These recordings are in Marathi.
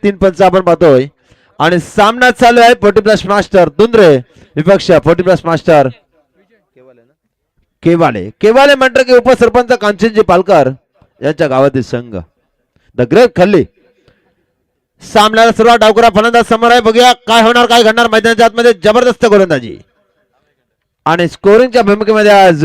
3 पंच आपण पाहतोय आणि सामना चालू आहे 40+ मास्टर दुंद्रे विपक्ष 40+ मास्टर केवाले म्हणतात की उपसरपंच कांचनजी पालकर यांच्या गावातील संघ द ग्रेट खल्ली सामन्याला सुरुवात. डावकरा फलंदाज समोर आहे. बघूया काय होणार काय घडणार. मैदानाच्या आतमध्ये जबरदस्त गोलंदाजी आणि स्कोरिंगच्या भूमिकेमध्ये आज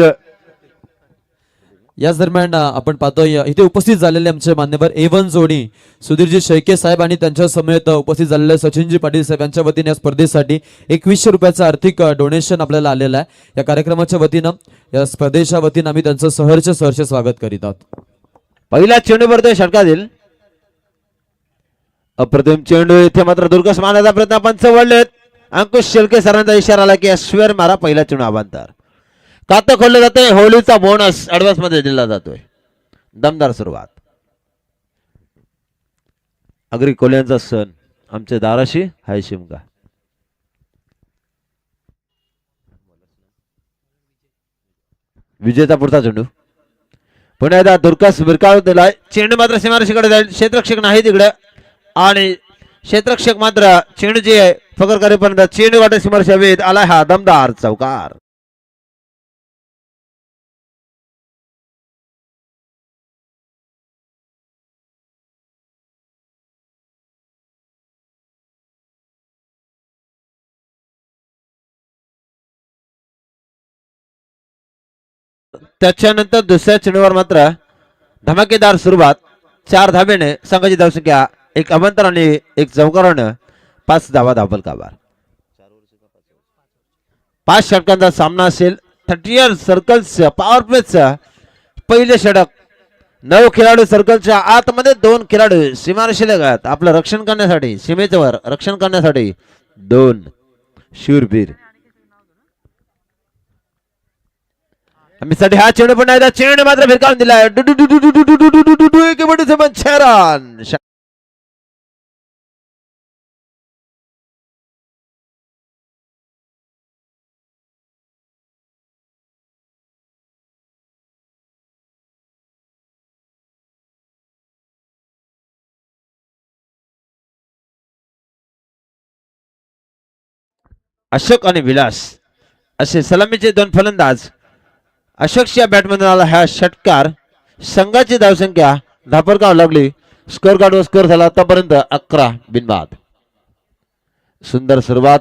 याच दरम्यान आपण पाहतोय इथे उपस्थित झालेले आमचे मान्यवर A1 जोडी सुधीरजी शेळके साहेब आणि त्यांच्या समेत उपस्थित झालेले सचिनजी पाटील साहेब यांच्या वतीने या स्पर्धेसाठी 2100 रुपयाचं आर्थिक डोनेशन आपल्याला आलेलं आहे. या कार्यक्रमाच्या वतीनं या स्पर्धेच्या वतीनं आम्ही त्यांचं सहर्ष स्वागत करीत आहोत. पहिला चेंडू भरतोय षटकातील अप्रतिम चेंडू. इथे मात्र दुर्गस मारण्याचा प्रयत्न पंच वळलेत. अंकुश शेळके सरांचा इशारा आला की स्क्वेअर मारा. पहिला चेंडू अवांतर खातं खोललं जातंय. होळीचा बोनस ऍडव्हान्स मध्ये दिला जातोय. दमदार सुरुवात. अग्री कोल्यांचा सण आमच्या दाराशी हाय शिमगा. विजेता पुढचा चेंडू पुन्हा एकदा दुर्गस विरकाळून दिलाय. चेंडू मात्र सीमारेषेकडे जाईल. क्षेत्ररक्षक नाही तिकडे आणि क्षेत्ररक्षक मात्र चेंडू जे आहे फकर करेपर्यंत चेंडू वाटे सीमारेषा वेध आलाय. हा दमदार चौकार. त्याच्यानंतर दुसऱ्या चेंडूवर मात्र धमाकेदार सुरुवात. 4 धाब्याने संघाची धावसंख्या 1 अवांतर आणि 1 चौकारानं 5 धावा धावल काबार. 5 षटकांचा सामना असेल. 30 सर्कल्स पॉवर प्लेचा पहिले षटक. 9 खेळाडू सर्कलच्या आतमध्ये 2 खेळाडू सीमारेषेलगत आपलं रक्षण करण्यासाठी सीमेवर रक्षण करण्यासाठी 2 शूरवीर. आम्ही साठी हा चेंडू पण नाही. चेंडू मात्र भिरकावून दिलाय. अशोक आणि विलास असे सलामीचे 2 फलंदाज. अशोकच्या बॅटमधून आला हा षटकार. संघाची धावसंख्या धापरगाव लागली. स्कोर कार्डवर स्कोर झाला आतापर्यंत 11 बिनबाद. सुंदर सुरुवात.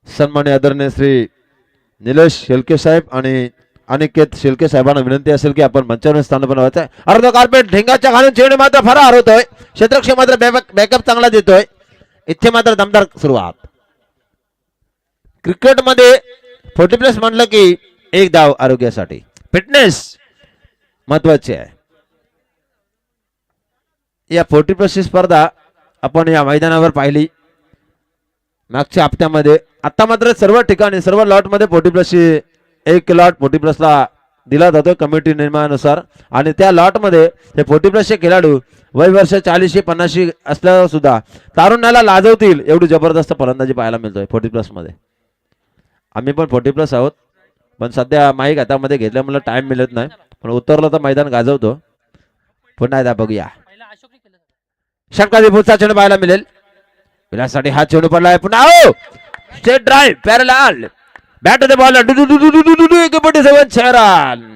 सन्माननीय आदरणीय श्री निलेश शेळके साहेब आणि अनिकेत शेळके साहेबांना विनंती असेल की आपण मंचावर स्थान बनवायचं आहे. अर्ध कार्पेट ढेंगाच्या घालून चेंडू मात्र फरार होतोय. क्षेत्ररक्षक मात्र बॅकअप चांगला देतोय. इथे मात्र दमदार सुरुवात. क्रिकेट मध्ये 40+ म्हणलं की 1 धाव आरोग्यासाठी. फिटनेस महत्वाची आहे. या 40+ ची स्पर्धा आपण या मैदानावर पाहिली मागच्या हप्त्यामध्ये. आता मात्र सर्व ठिकाणी सर्व लॉट मध्ये 40+ ची 1 लॉट 40+ ला दिला जातो कमिटी नियमानुसार आणि त्या लॉट मध्ये हे 40+ चे खेळाडू वय वर्ष 40-50 असल्यावर सुद्धा तारुण्याला लाजवतील एवढी जबरदस्त फलंदाजी पाहायला मिळतोय 40+ मध्ये. आम्ही पण 40+ आहोत पण सध्या माईक हातामध्ये घेतल्यामुळे टाइम मिळत नाही पण उतरलं तर मैदान गाजवतो. पुन्हा एकदा बघूया. षटकाची पुढचा चेंडू पाहायला मिळेल. विलाससाठी हा चेंडू पडलाय. पुन्हा स्ट्रेट ड्राइव्ह पॅरल बॅट द बॉल एकपटी 7 रन.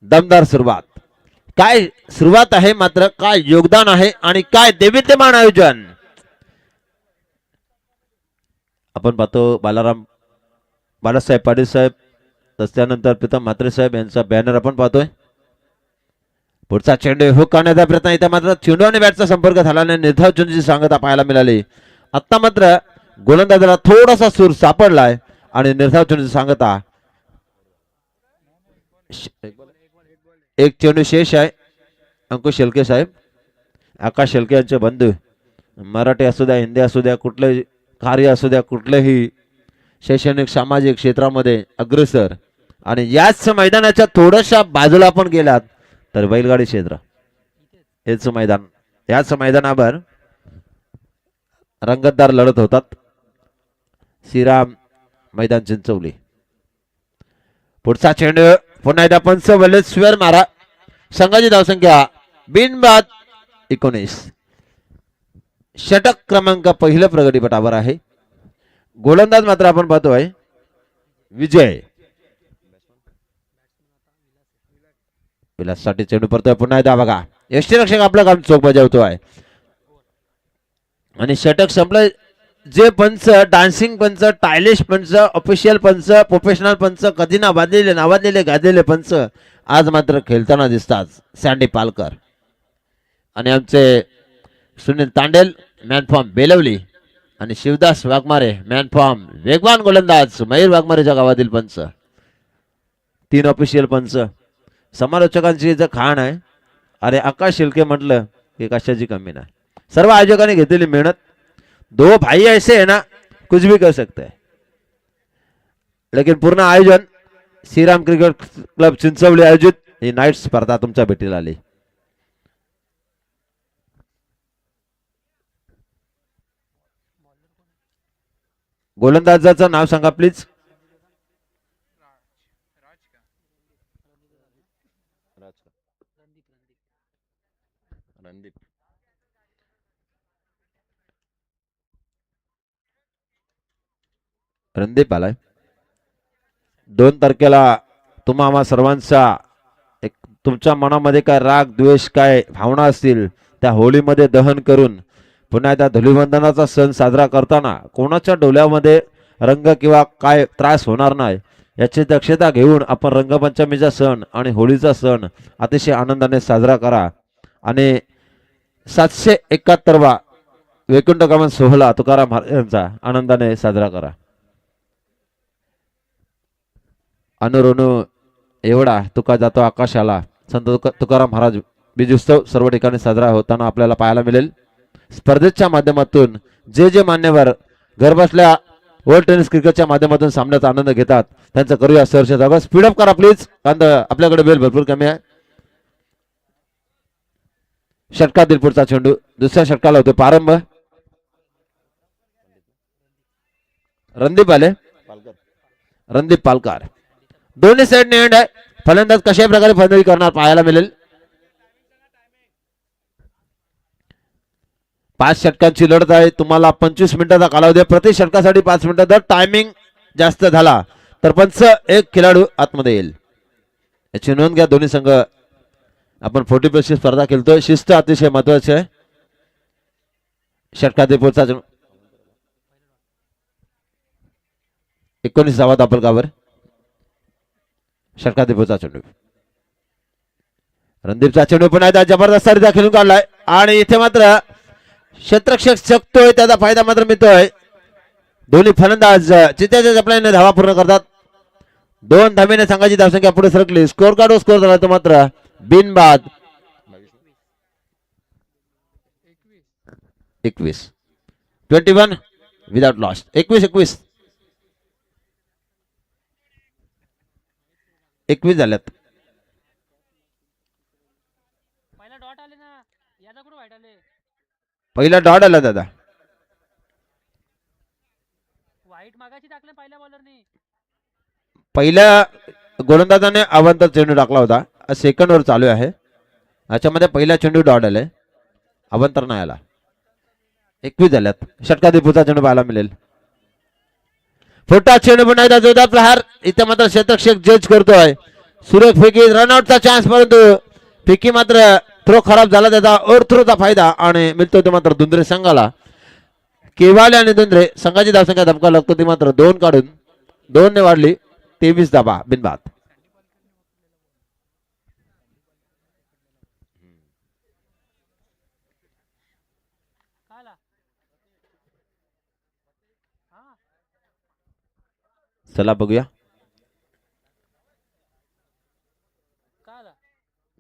दमदार सुरुवात. काय सुरुवात आहे मात्र काय योगदान आहे आणि काय देविद्यमान आयोजन. आपण पाहतो बालासाहेब पाटील साहेब त्यानंतर प्रीतम म्हात्रे साहेब यांचा बॅनर आपण पाहतोय. पुढचा चेंडू हुक करण्याचा प्रयत्न. इथे मात्र चेंडू आणि बॅटचा संपर्क झाल्याने निर्धाव चेंडूची सांगता पाहायला मिळाली. आता मात्र गोलंदाजाला थोडासा सूर सापडलाय आणि निर्धाव चेंडूची सांगता. एक चेंडू शेष आहे. अंकुश शेळके साहेब आकाश शेळके यांचे बंधू. मराठी असू द्या हिंदी असू द्या कुठलंही कार्य असू द्या कुठल्याही शैक्षणिक सामाजिक क्षेत्रामध्ये अग्रेसर आणि याच मैदानाच्या थोड्याशा बाजूला आपण गेलात तर बैलगाडी क्षेत्र हेच मैदान. याच मैदानावर रंगतदार लढत होतात. श्रीराम मैदान चिंचवली. पुढचा चेंडू पुन्हा एकदा पंच वल्ले स्वेर मारा. संघाची धावसंख्या बिनबाद 19. षटक क्रमांक पहिल्या प्रगतीपटावर आहे. गोलंदाज मात्र आपण पाहतोय विजय. विलाससाठी चेंडू परतोय पुन्हा एकदा बघा. यष्टीरक्षक आपलं काम चोख बजावतोय आणि षटक संपलं. जे पंच डान्सिंग पंच, टायलिश पंच, ऑफिशियल पंच, प्रोफेशनल पंच, कधी नावाजलेले गाजलेले पंच आज मात्र खेळताना दिसतात. सँडी पालकर आणि आमचे सुनील तांडेल मॅन फॉर्म बेलवली आणि शिवदास वाघमारे मॅन फॉर्म वेगवान गोलंदाज मयूर वाघमारेच्या गावातील पंच. 3 ऑफिशियल पंच. समालोचकांची जे खाण आहे अरे आकाश शिल्के म्हटलं की कशाची कमी नाही. सर्व आयोजकांनी घेतलेली मेहनत. 2 भाई ऐसे है ना कुछ भी कर सकते हैं. लेकिन पूर्ण आयोजन श्रीराम क्रिकेट क्लब चिंचवली आयोजित ही नाईट स्पर्धा तुमच्या भेटीला आली. गोलंदाजाचं नाव सांगा प्लीज. रणदीप. रणदीप आलाय. 2 तारखेला तुम्हा आम्हा सर्वांचा एक तुमच्या मनामध्ये काय राग द्वेष काय भावना असतील त्या होळीमध्ये दहन करून पुन्हा एकदा धुलीवंदनाचा सण साजरा करताना कोणाच्या डोल्यामध्ये रंग किंवा काय त्रास होणार नाही याची दक्षता घेऊन आपण रंगपंचमीचा सण आणि होळीचा सण अतिशय आनंदाने साजरा करा. आणि 771वा वैकुंठ गमन सोहळा तुकाराम महाराजांचा आनंदाने साजरा करा. अनुरोनु एवढा तुका जातो आकाशाला संत तुकाराम महाराज बीजोत्सव सर्व ठिकाणी साजरा होताना आपल्याला पाहायला मिळेल. स्पर्धेच्या माध्यमातून जे जे मान्यवर घरबसल्या वर्ल्ड टेनिस क्रिकेटच्या माध्यमातून सामन्याचा आनंद घेतात त्यांचं करूया सहर्ष जागा. स्पीडअप करा प्लीज कारण आपल्याकडे वेळ भरपूर कमी आहे. षटकातील पुढचा चेंडू दुसऱ्या षटकाला होतो प्रारंभ. रणदीप आले. रणदीप पालकर. दोन्ही साइड एंड आहे. फलंदाज कशा प्रकारे फलंदाजी करणार पाहायला मिळेल. 5 षटकांची लढत आहे. तुम्हाला 25 मिनिटाचा कालावधी. प्रति षटकासाठी 5 मिनिटं. जर टायमिंग जास्त झाला तर पंच एक खेळाडू आतमध्ये येईल. याची नोंद घ्या. दोन्ही संघ आपण 40+ स्पर्धा खेळतोय. शिस्त अतिशय महत्वाची आहे. षटकातील पुढचा 19 धावा दापलकावर. षटकातील पुढचा चेंडू. रणदीपचा चेंडू पुन्हा एकदा जबरदस्त रित्या खेळून काढलाय आणि इथे मात्र क्षेत्ररक्षक चकतोय. त्याचा फायदा मात्र मिळतोय. दोन्ही फलंदाज चित्त्याच्या चपल्याने धावा पूर्ण करतात. 2 धावेने संघाची धावसंख्या पुढे सरकली. स्कोर कार्ड स्कोर झाला तो मात्र बिनबाद 21. 21 विदाउट लॉस. 21 झाल्यात. पहिला डॉट आला दादा. पहिल्या गोलंदाजाने अवांतर चेंडू टाकला होता. सेकंड वर चालू आहे. याच्यामध्ये पहिला चेंडू डॉट आलाय. अवांतर नाही आला. 21 झाल्यात. षटकातील पुढचा चेंडू पाहायला मिळेल. फोटा चेंडू पुन्हा एकदा जोरदार प्रहार. इथे मात्र क्षेत्ररक्षक जज करतोय. सुरेख फेकी. रनआउटचा चान्स परंतु फेकी मात्र थ्रो खराब झाला. त्याचा थ्रोचा फायदा आणि मिळतो तो मात्र दुंद्रे संघाला. केवाले आणि दुंद्रे संघाची धावसंख्या धमका लागतो ती मात्र 2 काढून 2 ने वाढली. 23 धावा बिनबाद. चला बघूया.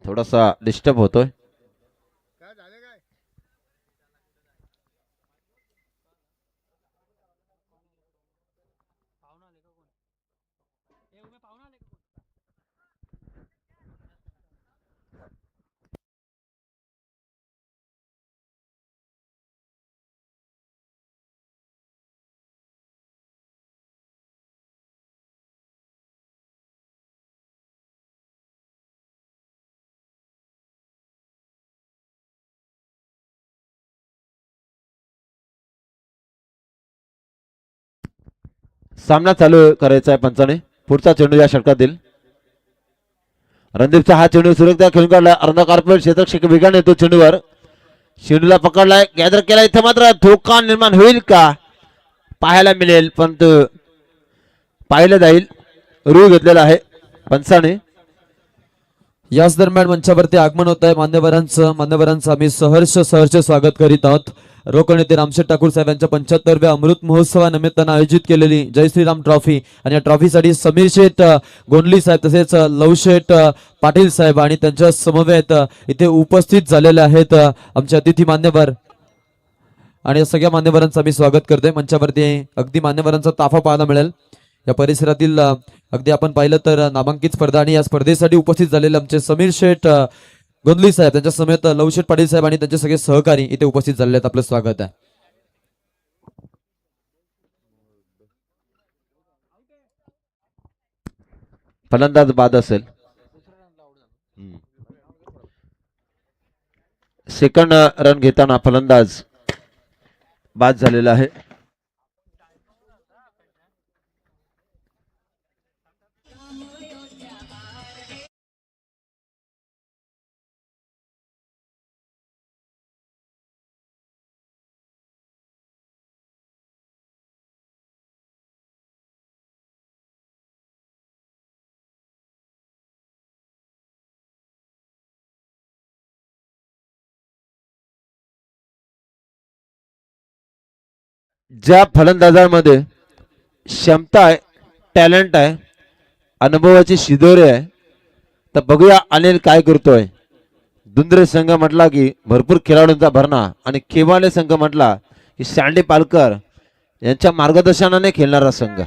थोडासा डिस्टर्ब होतोय. सामना चालू करायचा आहे पंचाने. पुढचा चेंडू या षटकात देईल. रणदीपचा हा चेंडू सुरक्षित खेळून काढला. अर्धा कार्पेट क्षेत्रक्षक वेगाने येतो चेंडूवर. चेंडूला पकडलाय, गॅदर केला. इथे मात्र धोका निर्माण होईल का पाहायला मिळेल, परंतु पाहिलं जाईल. रू घेतलेला आहे पंचाने. याच दरम्यान मंचावरती आगमन होत आहे मान्यवरांचं आम्ही सहर्ष स्वागत करीत आहोत. रोकड येथे रामशेठ ठाकूर साहेब यांच्या 75व्या अमृत महोत्सवानिमित्तानं आयोजित केलेली जय श्रीराम ट्रॉफी आणि या ट्रॉफीसाठी समीर शेठ गोंडली साहेब तसेच लवशेठ पाटील साहेब आणि त्यांच्या समवेत इथे उपस्थित झालेले आहेत आमचे अतिथी मान्यवर. आणि या सगळ्या मान्यवरांचं आम्ही स्वागत करतोय. मंचावरती अगदी मान्यवरांचा ताफा पाहायला मिळेल. या परिसरातील अगदी आपण पाहिलं तर नामांकित स्पर्धा आणि या स्पर्धेसाठी उपस्थित झालेले आमचे समीर शेठ गोंदली साहेब त्यांच्या समेत लवशेठ पाटील साहेब आणि त्यांचे सगळे सहकारी इथे उपस्थित झालेले आहेत. आपलं स्वागत आहे. फलंदाज बाद असेल. सेकंड रन घेताना फलंदाज बाद झालेला आहे. ज्या फलंदाजांमध्ये क्षमता आहे, टॅलेंट आहे, अनुभवाची शिदोरी आहे, तर बघूया अनिल काय करतोय. दुंद्रे संघ म्हटला की भरपूर खेळाडूंचा भरणा आणि केवाले संघ म्हटला की सँडी पालकर यांच्या मार्गदर्शनाने खेळणारा संघ.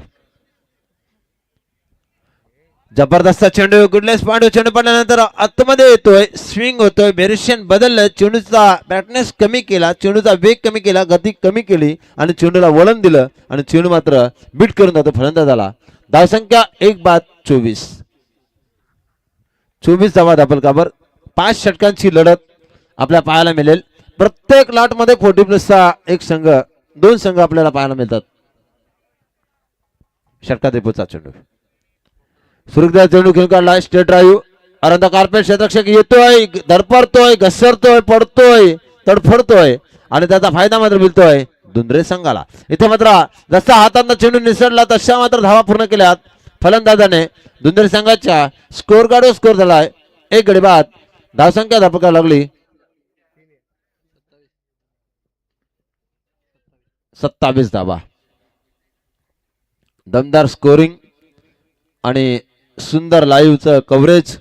जबरदस्त चेंडू, गुडलेस पांडू चेंडू पडल्यानंतर आतमध्ये येतोय, स्विंग होतोय, व्हेरिएशन बदललं, चेंडूचा ब्राइटनेस कमी केला, चेंडूचा वेग कमी केला, गती कमी केली आणि चेंडूला वळण दिलं आणि चेंडू मात्र बीट करून जातो फलंदाजाला. धावसंख्या 1/24. 24 धावा धापलकावर. 5 षटकांची लढत आपल्याला पाहायला मिळेल. प्रत्येक लॉट मध्ये 40+ एक संघ, 2 संघ आपल्याला पाहायला मिळतात. षटकात पुढचा चेंडू सुरक्षित चेंडू खेळून काढला. Straight drive. अरंदा कार्पेट क्षेत्रक्षक येतोय, धडपडतोय, घसरतोय, पडतोय, तडफडतोय आणि त्याचा फायदा मात्र मिळतोय दुंद्रे संघाला. इथे मात्र जसा हातांना चेंडू निसरला तशा मात्र धावा पूर्ण केल्यात फलंदाजाने. दुंद्रे संघाच्या स्कोर कार्डवर स्कोर झालाय 1 गडी बाद. धावसंख्या धापका लागली 27 धावा. दमदार स्कोरिंग आणि सुंदर लाईव्हचं कव्हरेज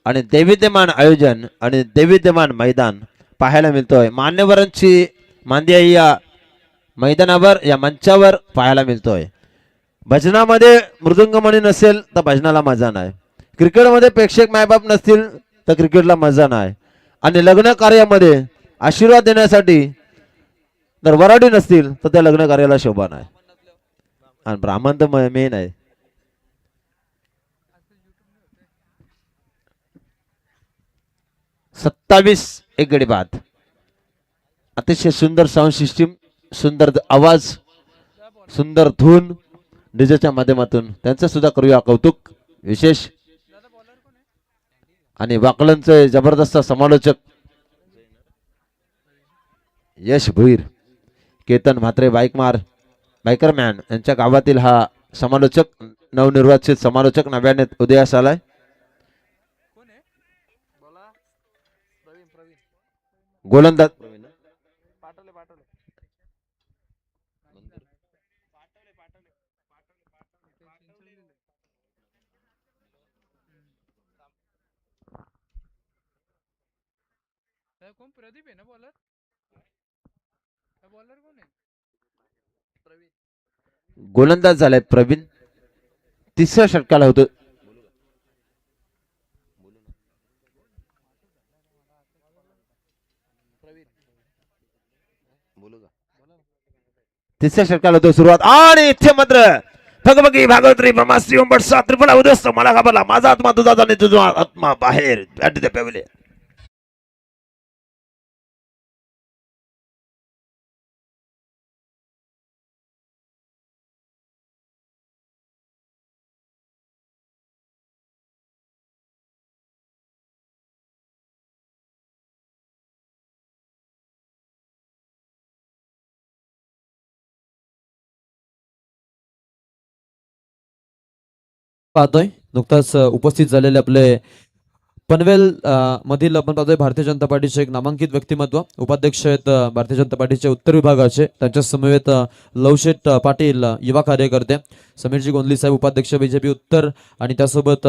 आणि दैविद्यमान आयोजन आणि दैविद्यमान मैदान पाहायला मिळतोय. मान्यवरांची मांदियाई या मैदानावर, या मंचावर पाहायला मिळतोय. भजनामध्ये मृदुंगमणी नसेल तर भजनाला मजा नाही. क्रिकेटमध्ये प्रेक्षक मायबाप नसतील तर क्रिकेटला मजा नाही. आणि लग्न कार्यामध्ये आशीर्वाद देण्यासाठी जर वराडी नसतील तर त्या लग्न कार्याला शोभा नाही. आणि ब्राह्मण तर मेन आहे. सत्तावीस 1 गडी बाद. अतिशय सुंदर साऊंड सिस्टीम, सुंदर आवाज, सुंदर धून डीजेच्या माध्यमातून त्यांचं सुद्धा करूया कौतुक विशेष. आणि वाकलनचे जबरदस्त समालोचक यश भुईर, केतन म्हात्रे बायकरमॅन यांच्या गावातील हा समालोचक, नवनिर्वाचित समालोचक नव्याने उदयास आलाय. गोलंदाज प्रदीप आहे ना बॉलर. बॉलर कोण आहे? गोलंदाज झालाय प्रवीण. 3ऱ्या षटकाला होतं. तिसऱ्या षटकाला होतो सुरुवात आणि इथे मात्र भगभगी भागवत्री ब्रह्माश्री ओम भट सा त्रिफला उदस्त मला घाबरला माझा आत्मा तुझा जाणे तुझा आत्मा बाहेर बॅट पेवले. पाहतोय नुकताच उपस्थित झालेले आपले पनवेल मधील आपण पाहतोय भारतीय जनता पार्टीचे एक नामांकित व्यक्तिमत्व उपाध्यक्ष आहेत भारतीय जनता पार्टीचे उत्तर विभागाचे, त्यांच्या समवेत लवशेठ पाटील युवा कार्यकर्ते, समीरजी गोंधली साहेब उपाध्यक्ष बीजेपी उत्तर आणि त्यासोबत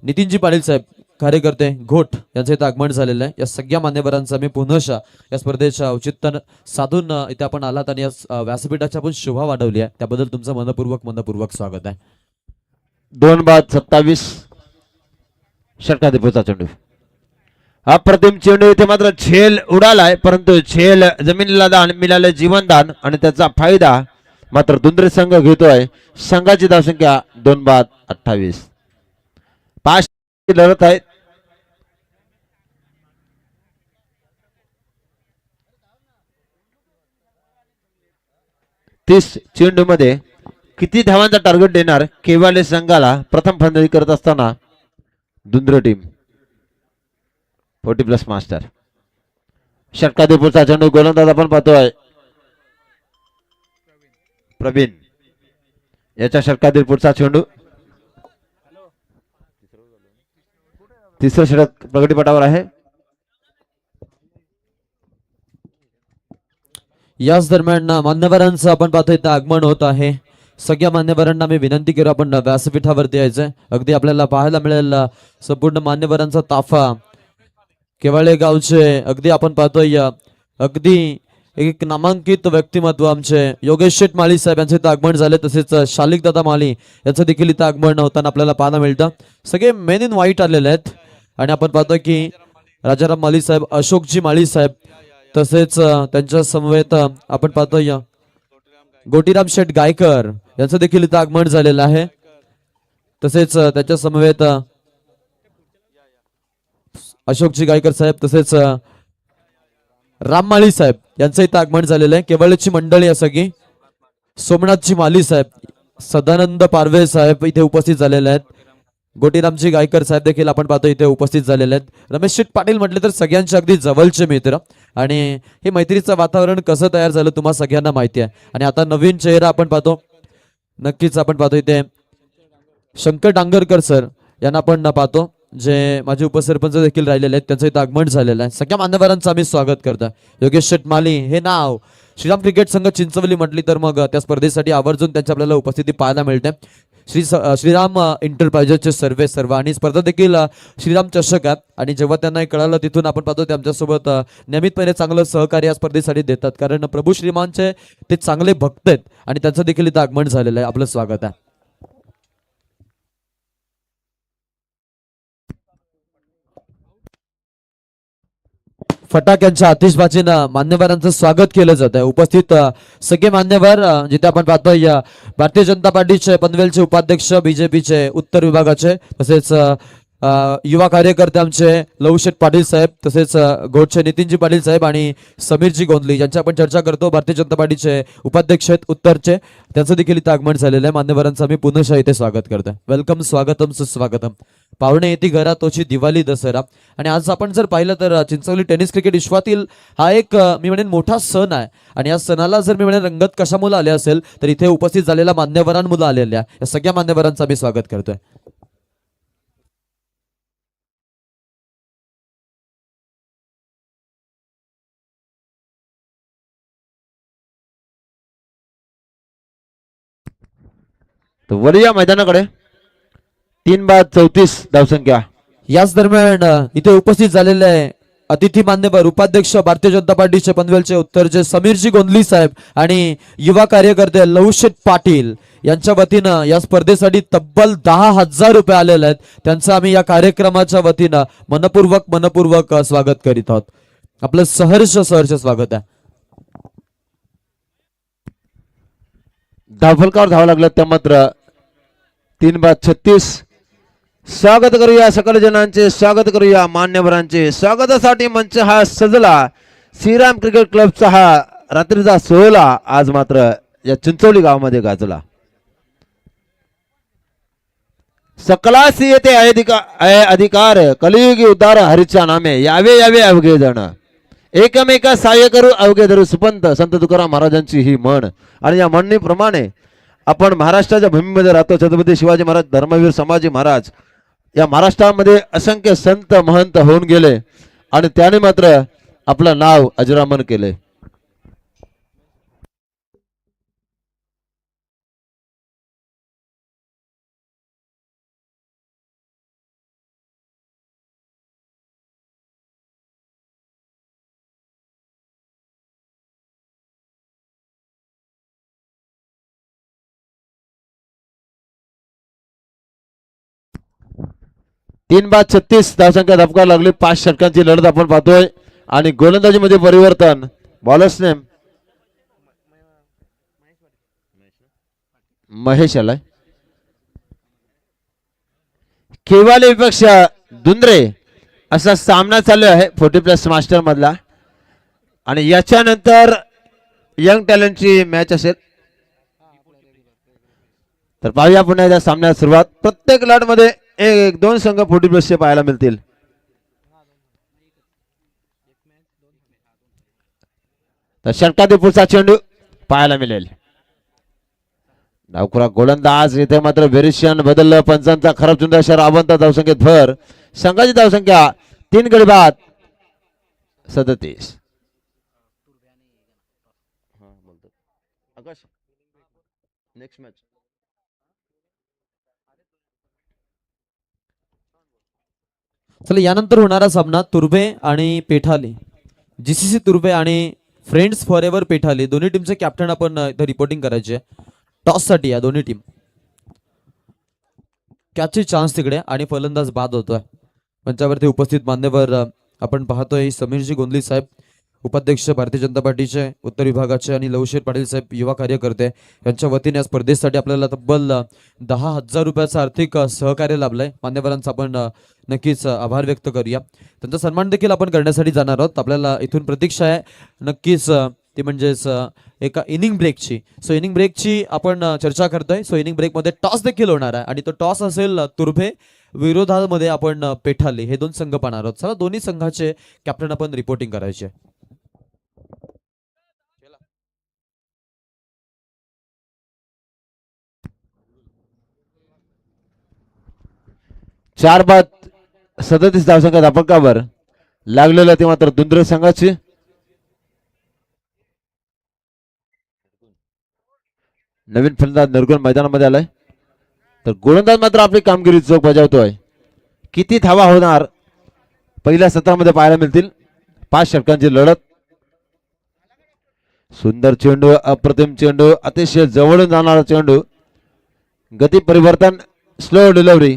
नितीनजी पाटील साहेब कार्यकर्ते घोट यांचे इथं आगमन झालेलं आहे। या सगळ्या मान्यवरांचा मी पुनःशा या स्पर्धेच्या औचित्य साधून इथे आपण आलात आणि या व्यासपीठाची आपण शोभा वाढवली आहे, त्याबद्दल तुमचं मनपूर्वक स्वागत आहे। 2 बाद 27 षटकाधिपतीचा चेंडू, अप्रतिम चेंडू, इथे मात्र झेल उडालाय परंतु झेल जमिनीला दान मिळाले जीवनदान आणि त्याचा फायदा मात्र दुंद्रे संघ घेतोय। संघाची धावसंख्या 2 बाद 28, 5 लढत आहेत। तीस चेंडू मध्ये किती धावांचा टार्गेट देणार केवाले संघाला प्रथम फलंदाजी करत असताना दुंद्र टीम 40+ मास्टर। षटकाधिपतीचा चेंडू, गोलंदाज आपण पाहतोय प्रवीण, याच्या षटकाधिपतीचा चेंडू, तिसरं षटक प्रगतीपटावर आहे। याच दरम्यान मान्यवरांचं आपण पाहतोय इथं आगमन होत आहे। सगळ्या मान्यवरांना मी विनंती करू आपण व्यासपीठावरती यायचंय। अगदी आपल्याला पाहायला मिळेल संपूर्ण मान्यवरांचा ताफा केवाळे गावचे, अगदी आपण पाहतोय अगदी एक नामांकित व्यक्तिमत्व आमचे योगेश शेठ माळी साहेब यांचे इथं आगमन झाले, तसेच शालिक दादा माळी यांचं देखील इथं आगमन होताना आपल्याला पाहायला मिळतं। सगळे मेन इन व्हाईट आलेले आहेत आणि आपण पाहतोय की राजाराम माळी साहेब, अशोकजी माळी साहेब, तसेच त्यांच्या समवेत आपण पाहतोय गोटीराम शेठ गायकर यांचं देखील इथं आगमन झालेलं आहे, तसेच त्याच्या समवेत अशोकजी गायकर साहेब, तसेच राममाळी साहेब यांचं इथं आगमन झालेलं आहे। केवळची मंडळी आहे सगळी, सोमनाथजी माली साहेब, सदानंद पारवे साहेब इथे उपस्थित झालेले आहेत, गोटीरामजी गायकर साहेब देखील आपण पाहतो इथे उपस्थित झालेले आहेत। रमेश शेठ पाटील म्हटले तर सगळ्यांचे अगदी जवळचे मित्र आणि हे मैत्रीचं वातावरण कसं तयार झालं तुम्हाला सगळ्यांना माहिती आहे। आणि आता नवीन चेहरा आपण पाहतो, नक्कीच आपण पाहतो इथे शंकर डांगरकर सर यांना आपण पाहतो, जे माझे उपसरपंच देखील राहिलेले आहेत, त्यांचं इथं आगमन झालेलं आहे। सगळ्या मान्यवरांचं आम्ही स्वागत करतो। योगेश शेठ माली हे नाव श्रीराम क्रिकेट संघ चिंचवली म्हटली तर मग त्या स्पर्धेसाठी आवर्जून त्यांची आपल्याला उपस्थिती पाहायला मिळते। श्रीराम एंटरप्राइजेसचे सर्व आणि स्पर्धा देखील श्रीराम चषक आहेत आणि जेव्हा त्यांना हे कळालं तिथून आपण पाहतो ते आमच्यासोबत नियमितपणे चांगलं सहकार्य या स्पर्धेसाठी देतात, कारण प्रभू श्रीमानचे ते चांगले भक्त आहेत आणि त्यांचं देखील इथं आगमन झालेलं आहे। आपलं स्वागत आहे। फटाक्यांच्या आतिषबाजीनं मान्यवरांचं स्वागत केलं जात आहे। उपस्थित सगळे मान्यवर जिथे आपण पाहतोय भारतीय जनता पार्टीचे पनवेलचे उपाध्यक्ष, बीजेपीचे उत्तर विभागाचे, तसेच युवा कार्यकर्ते आमचे लवशेठ पाटील साहेब, तसेच घोटचे नितीनजी पाटील साहेब आणि समीरजी गोंधली यांची आपण चर्चा करतो। भारतीय जनता पार्टीचे उपाध्यक्ष आहेत उत्तरचे, त्यांचं देखील इथं आगमन झालेलं आहे। मान्यवरांचं आम्ही पुनःशा इथे स्वागत करतोय। वेलकम, स्वागतम, सुस्वागतम। पाहुणे येती घरा तोची दिवाळी दसरा, आणि आज आपण जर पाहिलं तर चिंचवली टेनिस क्रिकेट विश्वातील हा एक मी म्हणेन मोठा सण आहे आणि या सणाला जर मी म्हणेन रंगत कशामुळे आले असेल तर इथे उपस्थित झालेल्या मान्यवरांमुळे आलेल्या या सगळ्या मान्यवरांचं आम्ही स्वागत करतोय। तर वरिया मैदानाकडे 3 बाद 34 धावसंख्या। याच दरम्यान इथे उपस्थित झालेले आहे अतिथी मान्यवर उपाध्यक्ष भारतीय जनता पार्टीचे पनवेलचे उत्तरचे समीरजी गोंधली साहेब आणि युवा कार्यकर्ते लवशेठ पाटील यांच्या वतीनं या स्पर्धेसाठी तब्बल 10,000 रुपये आलेले आहेत। त्यांचं आम्ही या कार्यक्रमाच्या वतीनं मनपूर्वक स्वागत करीत आहोत। आपलं सहर्ष स्वागत आहे। धावफलकावर धावा लागला त्या मात्र 3 बाद 36। स्वागत करूया सकल जनांचे, स्वागत करूया मान्यवरांचे। स्वागतासाठी मंच हा सजला, श्रीराम क्रिकेट क्लबचा हा रात्रीचा सोहळा आज मात्र या चिंचवली गावामध्ये गाजला। सकलासी येते अधिकार कलियुगी उद्धार हरीच्या नामे, यावे यावे अवघे जण एकमेका सहाय्य करू अवघे धरू सुपंत संत तुकाराम महाराजांची ही म्हण आणि या म्हणणीप्रमाणे आपण महाराष्ट्राच्या भूमीमध्ये राहतो. छत्रपती शिवाजी महाराज, धर्मवीर संभाजी महाराज या महाराष्ट्रामध्ये असंख्य संत महंत होऊन गेले आणि त्याने मात्र आपलं नाव अजरामर केले. तीन बाद 36 धावसंख्या धपका लागली. 5 षटकांची लढत आपण पाहतोय आणि गोलंदाजीमध्ये परिवर्तन. बॉलर्स नेम महेश आलाय. केवाले विपक्ष दुंद्रे असा सामना चालू आहे 40+ मास्टर मधला आणि याच्यानंतर यंग टॅलेंटची मॅच असेल. तर पाहूया पुन्हा एकदा सामन्यात सुरुवात. प्रत्येक लॉट मध्ये एक दोन संघ 40+ चे पाहायला मिळतील. तर षटकातील पुढचा चेंडू पाहायला मिळेल. डावखुरा गोलंदाज इथे मात्र व्हेरिएशन बदललं. पंचांचा खराब चुंदा शहर आवंत धावसंख्येत भर. संघाची धावसंख्या 3 गडी बाद 37. नेक्स्ट मॅच चला यानंतर होणारा सामना तुर्भे आणि पेठाले. जीसीसी तुर्भे आणि फ्रेंड्स फॉर एव्हर पेठाले दोन्ही टीमचे कॅप्टन आपण इथे रिपोर्टिंग करायचे. टॉस साठी या दोन्ही टीम. कॅचचे चान्स तिकडे आणि फलंदाज बाद होतोय. मंचावरती उपस्थित मान्यवर आपण पाहतोय समीरजी गोंदली साहेब, उपाध्यक्ष भारतीय जनता पार्टीचे उत्तर विभागाचे, आणि लवशेर पाटील साहेब युवा कार्यकर्ते यांच्या वतीने या स्पर्धेसाठी आपल्याला तब्बल 10,000 रुपयाचं आर्थिक सहकार्य लाभलंय. मान्यवरांचा आपण नक्कीच आभार व्यक्त करूया. त्यांचा सन्मान देखील आपण करण्यासाठी जाणार आहोत. आपल्याला इथून प्रतीक्षा आहे नक्कीच ती म्हणजेच एका इनिंग ब्रेकची. सो इनिंग ब्रेकची आपण चर्चा करतोय. सो इनिंग ब्रेकमध्ये टॉस देखील होणार आहे आणि तो टॉस असेल तुर्भे विरोधामध्ये आपण पेठाले हे दोन संघ पाहणार आहोत. चला दोन्ही संघाचे कॅप्टन आपण रिपोर्टिंग करायचे. 4 बाद 37 धावसंख्या धापकावर लागलेलं ते मात्र दुंद्रे संघाची. नवीन फलंदाज नरगुण मैदानामध्ये आलाय. तर गोलंदाज मात्र आपली कामगिरी चोख बजावतोय. किती धावा होणार पहिल्या सत्रामध्ये पाहायला मिळतील. 5 षटकांची लढत. सुंदर चेंडू, अप्रतिम चेंडू, अतिशय जवळून जाणारा चेंडू. गती परिवर्तन, स्लो डिलिव्हरी.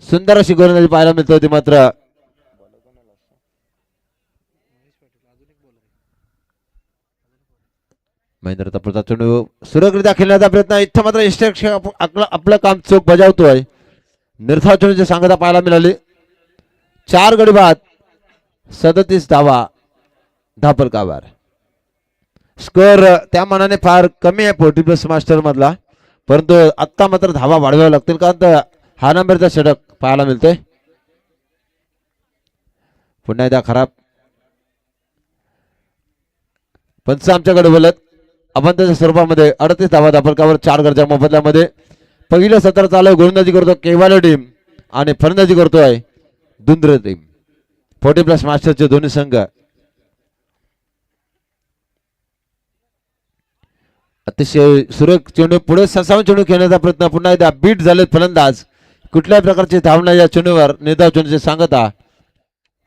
सुंदर अशी गोलंदाजी पाहायला मिळते होती. मात्र महेंद्र तपलचा चेंडू सुरक्षितरित्या खेळण्याचा प्रयत्न. इथं मात्र यष्टरक्षक आपलं काम चोख बजावतोय. निर्धाव चेंडूची सांगता पाहायला मिळाली. 4 गडी बाद 37 धावा धापलकावर. स्कोअर त्या मानाने फार कमी आहे 40+ मास्टर मधला, परंतु आत्ता मात्र धावा वाढवाव्या लागतील कारण हा नंबरचा षटक पाहायला मिळतोय. पुन्हा एकदा खराब. पंच आमच्याकडे बोलत. आपण त्याच्या स्वरूपामध्ये 38 धावा धापलकावर 4 गडच्या मोबदल्यामध्ये. पहिलं सत्र चालू. गोलंदाजी करतो केवाले टीम आणि फलंदाजी करतोय दुंद्रे टीम. 40+ मास्टरचे दोन्ही संघ. अतिशय सुरेख चेंडू पुढे ससावून चेंडू खेळण्याचा प्रयत्न. पुन्हा एकदा बीट झाले फलंदाज. कुठल्याही प्रकारची धावना या चेंडूवर. निर्धाव चेंडूची सांगता.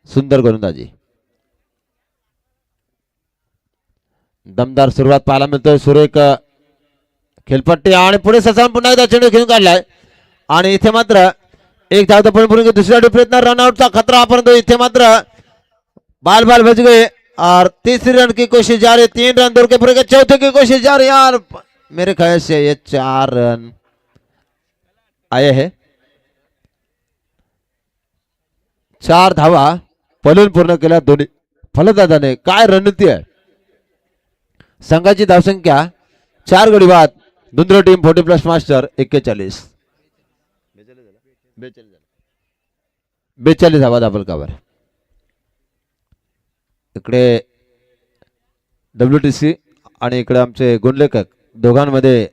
सुंदर गोलंदाजी. दमदार सुरुवात पाहायला मिळतोय. सुरेख खेळपट्टी आणि पुढे ससावून पुन्हा एकदा चेंडू खेळून काढलाय आणि इथे मात्र एक धाव तर पण दुसऱ्या प्रयत्न. रनआउटचा खतरा, परंतु इथे मात्र बाल बाल बच गए और तीसरी रन की कोशिश जारी. 3 रन दूर के पूरे चौथे की कोशिश जारी. यार मेरे ख्याल से ये 4 रन आए हैं. 4 धावा पलून पूर्ण केल्या दोन्ही फलंदाजाने. काय रणनीती आहे. संघाची धावसंख्या 4 गडी बाद. दुंद्रे टीम 40+ मास्टर 41. 42 धावा धापलकावर. इकडे WTC आणि इकडे आमचे गुणलेखक दोघांमध्ये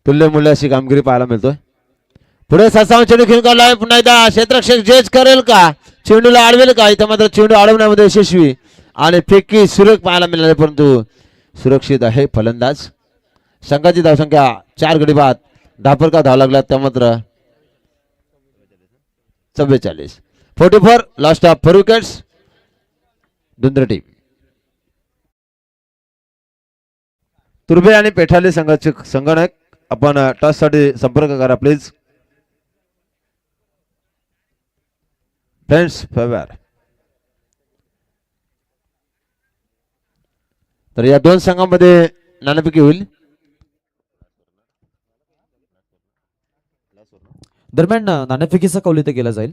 तुल्यमूल्य अशी कामगिरी पाहायला मिळतोय. पुढे सासावून चेंडू खेळून काढलाय. पुन्हा एकदा क्षेत्ररक्षक जज करेल का, चेंडूला अडवेल का? इथं मात्र चेंडू अडवण्यामध्ये यशस्वी आणि फेकी सुरेख पाहायला मिळाले, परंतु सुरक्षित आहे फलंदाज. संघाची धावसंख्या 4 गडी बाद. धापर का धाव लागला त्या मात्र 44. 44 लास्ट ऑफ 4 विकेट्स. दुंद्र टीम. तुर्बे आणि पेठाले संघाचे संगणक आपण टॉस साठी संपर्क करा प्लीज. Friends favour. तर या दोन संघांमध्ये नाणेफेकी होईल. दरम्यान नाणेफेकीचा कौल इथे केला जाईल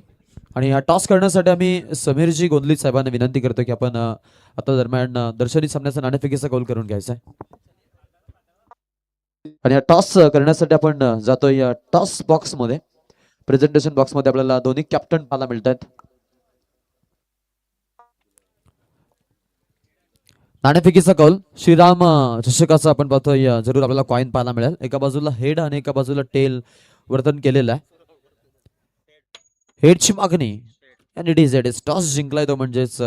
आणि हा टॉस करण्यासाठी आम्ही समीरजी गोंदली साहेबांना विनंती करतो की आपण आता दरम्यान दर्शनी सामन्याचा नाणेफेकीचा कौल करून घ्यायचा आहे. आणि हा टॉस करण्यासाठी आपण जातोय या टॉस बॉक्स मध्ये. प्रेझेंटेशन बॉक्स मध्ये आपल्याला दोन्ही कॅप्टन पाहायला मिळतात. नाणेफेकीचा कौल श्रीराम चषकाचा आपण पाहतोय जरूर आपल्याला कॉइन पाहायला मिळेल. एका बाजूला हेड आणि एका बाजूला टेल वर्तन केलेलं आहे. हेडची मागणी आणि इट टॉस जिंकलाय तो म्हणजेच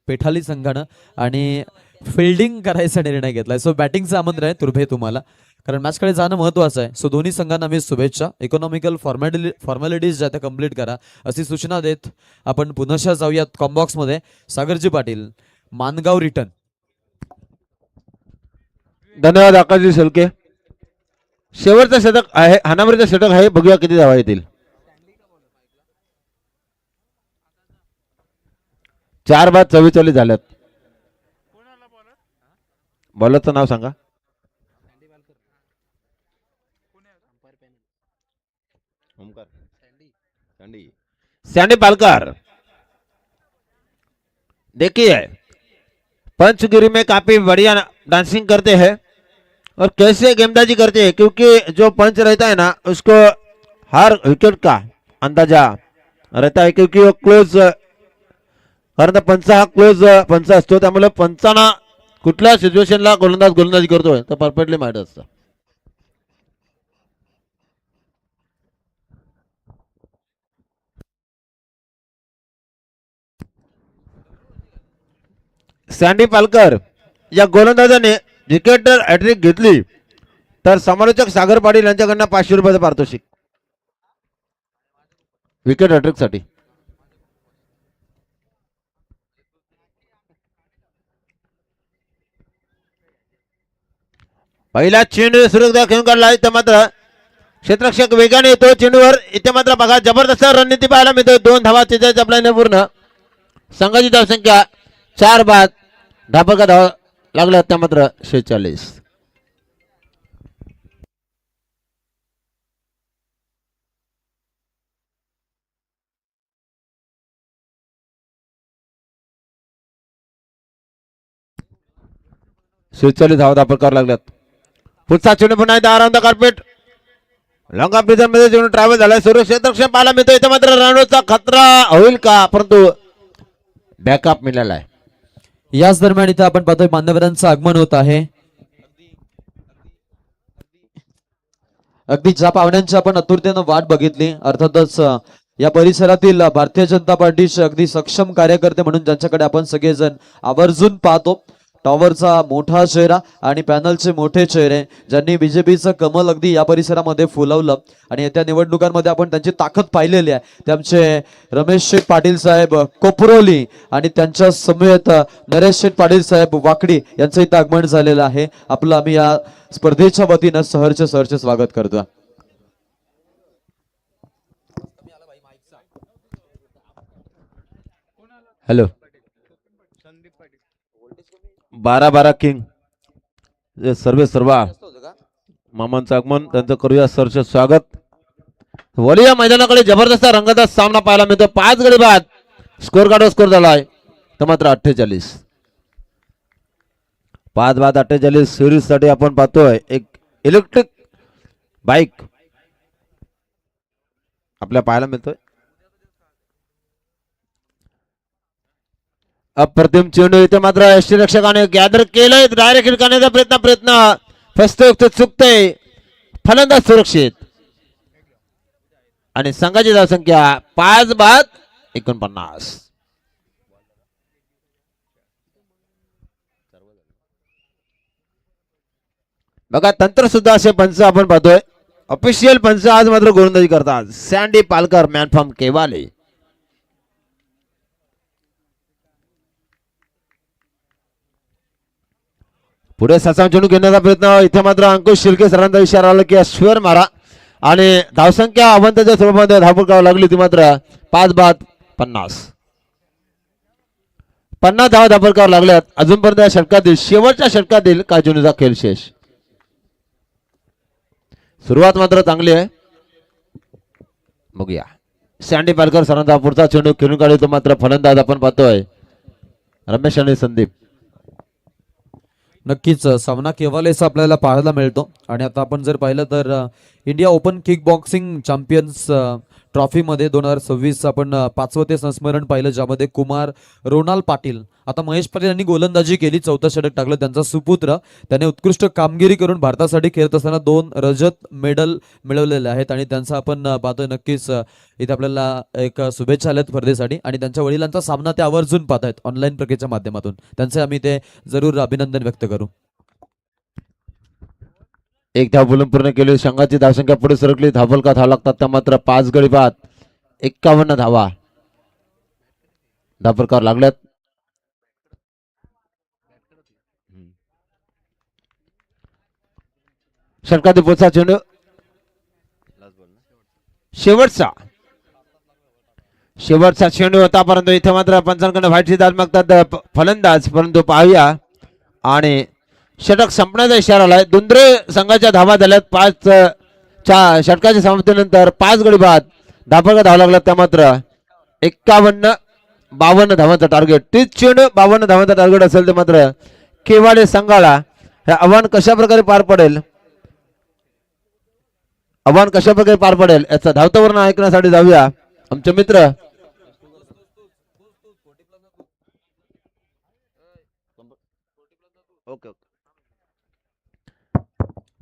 पेठाली संघानं आणि फिल्डिंग करायचा निर्णय घेतलाय. सो बॅटिंगचं आमंत्रण आहे तुर्भे तुम्हाला, कारण मॅचकडे जाणं महत्वाचं आहे. सो दोन्ही संघांना मी शुभेच्छा. इकॉनॉमिकल फॉर्मॅलिटीज ज्या त्या कम्प्लीट करा अशी सूचना देत आपण पुन्हा जाऊयात कॉम्बॉक्स मध्ये. सागरजी पाटील मानगाव रिटर्न. धन्यवाद आकाशजी शेळके. शेवटचं षटक आहे, हाणामारीचं षटक आहे. बघूया किती धावा येतील. 4 बाद 44 झाल्यात. बॉलरचं नाव सांगा. सैंडी पालकर. देखिए पंचगिरी में काफी बढ़िया डांसिंग करते हैं और कैसे गेंदबाजी करते हैं, क्योंकि जो पंच रहता है ना उसको हर विकेट का अंदाजा रहता है, क्योंकि वो क्लोज कारण पंच हा क्लोज पंच असतो. त्यामुळे पंचांना कुठल्या सिच्युएशनला गोलंदाजी करतोय तर परफेक्टली माहित असतं. सॅन्डी पालकर या गोलंदाजाने विकेट हॅट्रिक घेतली तर समालोचक सागर पाटील यांच्याकडनं 500 रुपयाचं पारितोषिक विकेट हॅट्रिक साठी. पहिला चेंडू सुरक्षित खेळून काढला इथे मात्र क्षेत्ररक्षक वेगाने येतो चेंडूवर. इथे मात्र बघा जबरदस्त रणनीती पाहायला मिळते. 2 धावा तिथे आपल्याने पूर्ण. संघाची धावसंख्या 4 बाद. धाबा का धाव लागला त्या मात्र 46. धावा धापड करावं लागल्यात. पुढचा चेंडू पुन्हा एकदा अराउंड द कार्पेट लॉंगा प्रिझन मध्ये चेंडू ट्रॅव्हल झालाय. सुरू क्षेत्ररक्षक पाहायला मिळतो. इथे मात्र रणोचा खतरा होईल का, परंतु बॅकअप मिळाला आहे. याच दरम्यान इथे आपण पाहतोय मान्यवरांचं आगमन होत आहे. अगदी ज्या पाहुण्यांची आपण आतुरतेनं वाट बघितली, अर्थातच या परिसरातील भारतीय जनता पार्टीचे अगदी सक्षम कार्यकर्ते म्हणून ज्यांच्याकडे आपण सगळेजण आवर्जून पाहतो. टॉवरचा मोठा चेहरा आणि पॅनलचे मोठे चेहरे ज्यांनी बीजेपीचं कमल अगदी या परिसरामध्ये फुलवलं आणि येत्या निवडणुकांमध्ये आपण त्यांची ताकद पाहिलेली आहे. ते आमचे रमेश शेठ पाटील साहेब कोपरोली आणि त्यांच्या समेत नरेश शेठ पाटील साहेब वाकडी यांचं इथं आगमन झालेलं आहे. आपलं आम्ही या स्पर्धेच्या वतीनं सहर्ष स्वागत करतो. हॅलो 12 किंग जे सर्व मामांचं आगमन त्यांचं करूया सरचे स्वागत. वलिया मैदानाकडे जबरदस्त रंगतदार सामना पाहायला मिळतो. 5 गडी बाद. स्कोर कार्ड स्कोर झालाय तर मात्र 48. 5 बाद 48 सिरीज साठी आपण पाहतोय एक इलेक्ट्रिक बाईक आपल्या पाहायला मिळतोय. अप्रतिम चेंडू इथे मात्र यष्टीरक्षकाने गॅदर केलंय डायरेक्ट हिट करण्याचा प्रयत्न फसतोय चुकतोय फलंदाज सुरक्षित आणि संघाची धावसंख्या 5-49. बघा तंत्र सुद्धा असे पंच आपण पाहतोय ऑफिशियल पंच आज मात्र गोलंदाजी करतात सँडी पालकर मॅन फ्रॉम केवाले. पुढे साचा चेंडू घेण्याचा प्रयत्न इथे मात्र अंकुश शिर्के सरांचा इशारा आला की अश्वर मारा आणि धावसंख्या अवंताच्या स्वरूपामध्ये धावपळ करावी लागली ती मात्र 5-50. 50 धावा धावपळ कराव्या लागल्यात अजूनपर्यंत या षटकातील शेवटच्या षटकातील काय चेंडूचा खेळ शेष. सुरुवात मात्र चांगली आहे बघूया सँडी पालकर सरांचा पुढचा चेंडू खेळून काढतो तो मात्र फलंदाज आपण पाहतोय रमेश आणि संदीप. नक्कीच सामना केवालेचा आपल्याला पाहायला मिळतो आणि आता आपण जर पाहिलं तर India open kick boxing champions ट्रॉफीमध्ये 2026 आपण 5वं ते संस्मरण पाहिलं ज्यामध्ये कुमार रोनाल पाटील आता महेश पाटील यांनी गोलंदाजी केली 4थं षटक टाकलं त्यांचा सुपुत्र त्याने उत्कृष्ट कामगिरी करून भारतासाठी खेळत असताना 2 रजत मेडल मिळवलेले आहेत आणि त्यांचा आपण पाहतोय नक्कीच इथे आपल्याला एक शुभेच्छा आल्यात स्पर्धेसाठी आणि त्यांच्या वडिलांचा सामना ते आवर्जून पाहतायत ऑनलाईन प्रक्रियेच्या माध्यमातून त्यांचे आम्ही ते जरूर अभिनंदन व्यक्त करू. एक धाव बोलून पूर्ण केली संघाची धावसंख्या पुढे सरकली धावल का धाव लागतात त्या मात्र 5 गडी बाद 51 धावा धावपळ कराव्या लागल्यात. षटकातील पुढचा चेंडू शेवटचा चेंडू होता परंतु इथे मात्र पंचांकडे व्हाईटची दाद मागतात फलंदाज परंतु पाहूया आणि षटक संपण्याचा इशारा आलाय. दुंद्रे संघाच्या धावा झाल्यात 5 षटकाच्या समाप्तीनंतर 5 गडी बाद धावपळ धावा लागला त्या मात्र 51-52 धावांचा टार्गेट 30 चेंडू 52 धावांचा टार्गेट असेल तर मात्र केवाले संघाला हे आव्हान कशा प्रकारे पार पडेल याचा धावतावरून ऐकण्यासाठी जाऊया आमचे मित्र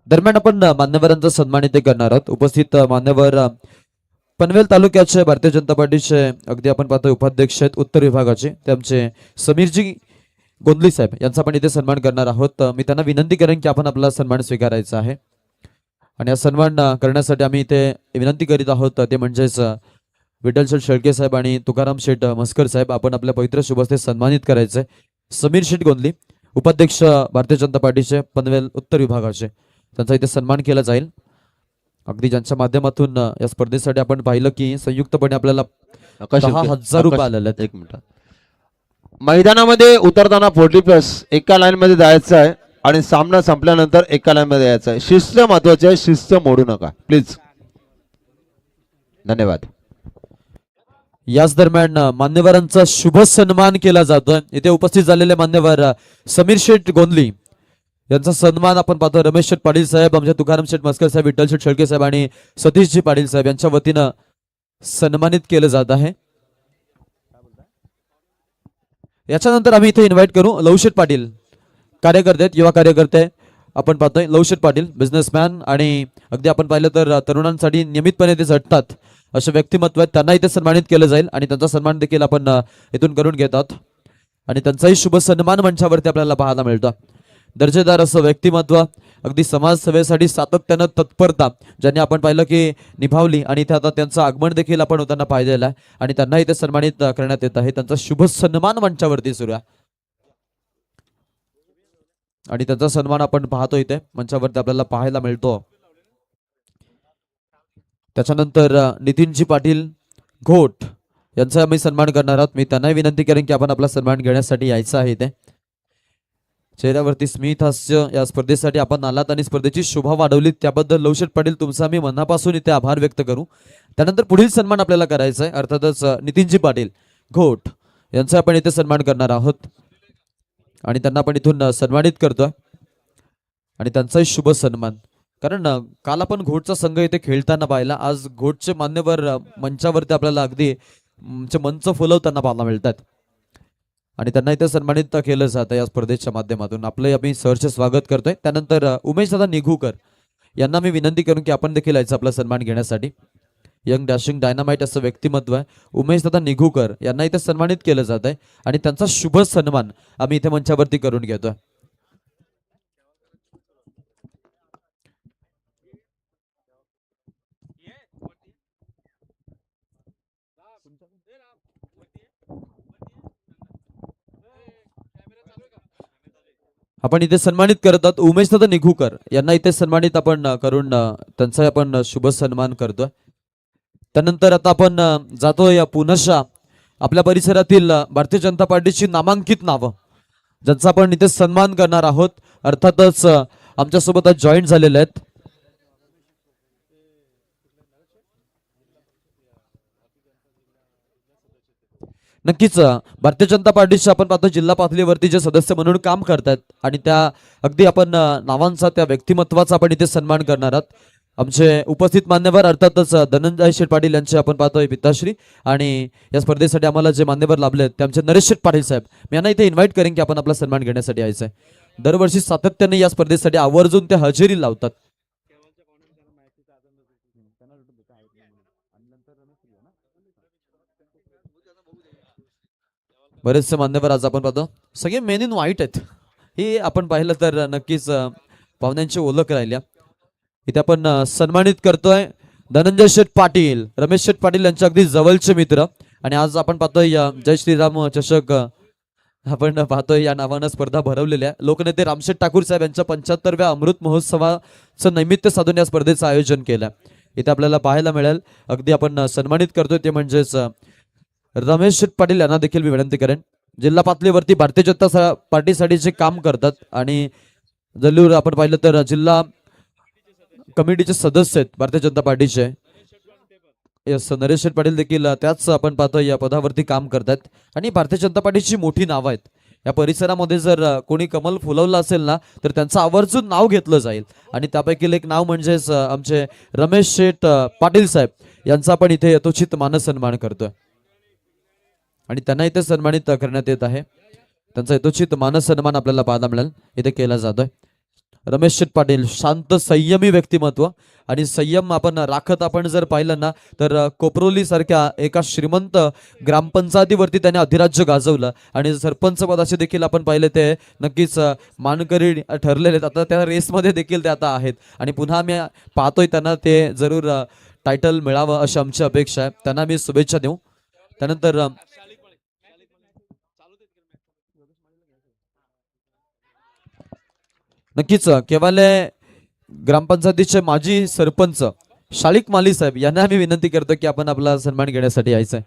दरम्यान आपण मान्यवरांचा सन्मान इथे करणार आहोत. उपस्थित मान्यवर पनवेल तालुक्याचे भारतीय जनता पार्टीचे अगदी आपण पाहतोय उपाध्यक्ष आहेत उत्तर विभागाचे ते आमचे समीरजी गोंदली साहेब यांचा आपण इथे सन्मान करणार आहोत. मी त्यांना विनंती करेन की आपण आपला सन्मान स्वीकारायचा आहे आणि हा सन्मान करण्यासाठी आम्ही इथे विनंती करीत आहोत ते म्हणजेच विठ्ठल शेठ शेळके साहेब आणि तुकाराम शेठ मस्कर साहेब आपण आपल्या पवित्र शुभस्ते सन्मानित करायचे. समीर शेठ गोंदली उपाध्यक्ष भारतीय जनता पार्टीचे पनवेल उत्तर विभागाचे त्यांचा इथे सन्मान केला जाईल. अगदी ज्यांच्या माध्यमातून या स्पर्धेसाठी आपण पाहिलं की संयुक्तपणे आपल्याला 10,000 रुपये आलेले आहेत. 1 मिनिट मैदानामध्ये उतरताना 40+ एका लाईन मध्ये जायचं आहे आणि सामना संपल्यानंतर एका लाईन मध्ये यायचं आहे. शिस्त महत्वाची आहे शिस्त मोडू नका प्लीज. धन्यवाद. याच दरम्यान मान्यवरांचा शुभ सन्मान केला जातोय. इथे उपस्थित झालेले मान्यवर समीर शेठ गोंदली यांचा सन्मान आपण पाहतो रमेश शेठ पाटील साहेब आमचे तुकाराम शेठ मस्कर साहेब विठ्ठल शेठ शेळके साहेब आणि सतीशजी पाटील साहेब यांच्या वतीनं सन्मानित केलं जात आहे. याच्यानंतर आम्ही इथे इन्व्हाइट करू लवशेठ पाटील कार्यकर्ते आहेत युवा कार्यकर्ते आपण पाहतोय लवशेठ पाटील बिझनेसमॅन आणि अगदी आपण पाहिलं तर तरुणांसाठी नियमितपणे ते झटतात असे व्यक्तिमत्व आहेत त्यांना इथे सन्मानित केलं जाईल आणि त्यांचा सन्मान देखील आपण इथून करून घेत आहोत आणि त्यांचाही शुभ सन्मान मंचावरती आपल्याला पाहायला मिळतं. दर्जेदार असं व्यक्तिमत्व अगदी समाजसेवेसाठी सातत्यानं तत्परता ज्यांनी आपण पाहिलं की निभावली आणि इथे आता त्यांचं आगमन देखील आपण होताना पाहिलेलं आहे आणि त्यांना इथे सन्मानित करण्यात येत आहे. त्यांचा शुभ सन्मान मंचावरती सुरू आहे आणि त्यांचा सन्मान आपण पाहतो इथे मंचावरती आपल्याला पाहायला मिळतो. त्याच्यानंतर नितीनजी पाटील घोट यांचा आम्ही सन्मान करणार आहोत. मी त्यांनाही विनंती करेन की आपण आपला सन्मान घेण्यासाठी यायचं आहे इथे. चेहऱ्यावरती स्मित हास्य या स्पर्धेसाठी आपण आलात आणि स्पर्धेची शोभा वाढवलीत त्याबद्दल लवशेठ पाटील तुमचा आम्ही मनापासून इथे आभार व्यक्त करू. त्यानंतर पुढील सन्मान आपल्याला करायचा आहे अर्थातच नितीनजी पाटील घोट यांचा आपण इथे सन्मान करणार आहोत आणि त्यांना आपण इथून सन्मानित करतोय आणि त्यांचाही शुभ सन्मान कारण काल आपण घोटचा संघ इथे खेळताना पाहिला आज घोटचे मान्यवर मंचावरती आपल्याला अगदी मंच फुलवताना पाहायला मिळतात. आणि त्यांना इथे सन्मानित केलं जातं या स्पर्धेच्या माध्यमातून. आपलं आम्ही सहर्ष स्वागत करतोय. त्यानंतर उमेश दादा निघूकर यांना मी विनंती करून की आपण देखील यायचं आपला सन्मान घेण्यासाठी. यंग डॅशिंग डायनामाइट असं व्यक्तिमत्व आहे उमेश दादा निघूकर यांना इथे सन्मानित केलं जात आहे आणि त्यांचा शुभ सन्मान आम्ही इथे मंचावरती करून घेतोय. आपण इथे सन्मानित करत आहोत उमेश दादा निघूकर यांना इथे सन्मानित आपण करून त्यांचा आपण शुभ सन्मान करतोय. त्यानंतर आता आपण जातोय पुनशा आपल्या परिसरातील भारतीय जनता पार्टीची नामांकित नावं ज्यांचा आपण इथे सन्मान करणार आहोत. अर्थातच आमच्यासोबत आज जॉईन झालेले आहेत. नक्कीच भारतीय जनता पार्टीचे आपण पाहतो जिल्हा पातळीवरती जे सदस्य म्हणून काम करतात आणि त्या अगदी आपण नावांचा त्या व्यक्तिमत्वाचा आपण इथे सन्मान करणार आहोत. आमचे उपस्थित मान्यवर अर्थातच धनंजय शेठ पाटील यांचे आपण पाहतोय पिताश्री आणि या स्पर्धेसाठी आम्हाला जे मान्यवर लाभले आहेत ते आमचे नरेश शेठ पाटील साहेब. मी यांना इथे इन्व्हाइट करेन की आपण आपला सन्मान घेण्यासाठी यायचं आहे. दरवर्षी सातत्याने या स्पर्धेसाठी आवर्जून ते हजेरी लावतात. बरेचसे मान्यवर आज आपण पाहतो सगळे मेन इन व्हाईट आहेत. ही आपण पाहिलं तर नक्कीच पाहुण्यांची ओळख राहिल्या. इथे आपण सन्मानित करतोय धनंजय शेठ पाटील रमेश शेठ पाटील यांचे अगदी जवळचे मित्र आणि आज आपण पाहतोय जय श्रीराम चषक आपण पाहतोय या नावानं स्पर्धा भरवलेल्या. लोकनेते रामशेठ ठाकूर साहेब यांच्या 75व्या अमृत महोत्सवाचं नैमित्य साधून या स्पर्धेचं आयोजन केलं. इथे आपल्याला पाहायला मिळेल अगदी आपण सन्मानित करतोय ते म्हणजेच रमेश शेठ पाटील यांना देखील मी विनंती करेन. जिल्हा पातळीवरती भारतीय जनता पार्टीसाठी जे काम करतात आणि जल्लूर आपण पाहिलं तर जिल्हा कमिटीचे सदस्य आहेत भारतीय जनता पार्टीचे. यस नरेश शेठ पाटील देखील त्याच आपण पाहतो या पदावरती काम करतात आणि भारतीय जनता पार्टीची मोठी नावं आहेत. या परिसरामध्ये जर कोणी कमल फुलवलं असेल ना तर त्यांचं आवर्जून नाव घेतलं जाईल आणि त्यापैकी एक नाव म्हणजेच आमचे रमेश शेठ पाटील साहेब यांचा आपण इथे यथोचित मानसन्मान करतोय आणि त्यांना इथे सन्मानित करण्यात येत आहे. त्यांचा यथोचित मानसन्मान आपल्याला पाहायला मिळेल इथे केला जातोय. रमेश शेठ पाटील शांत संयमी व्यक्तिमत्व आणि संयम आपण राखत आपण जर पाहिलं ना तर कोपरोली सारख्या एका श्रीमंत ग्रामपंचायतीवरती त्याने अधिराज्य गाजवलं आणि सरपंच पदाचे देखील आपण पाहिले ते नक्कीच मानकरी ठरलेले आहेत. आता त्या रेसमध्ये देखील ते आता आहेत आणि पुन्हा मी पाहतोय त्यांना ते जरूर टायटल मिळावं अशी आमची अपेक्षा आहे. त्यांना मी शुभेच्छा देऊ. त्यानंतर नक्कीच केवाले ग्रामपंचायतीचे माजी सरपंच शालिक माली साहेब यांना आम्ही विनंती करतो की आपण आपला सन्मान घेण्यासाठी यायचंय.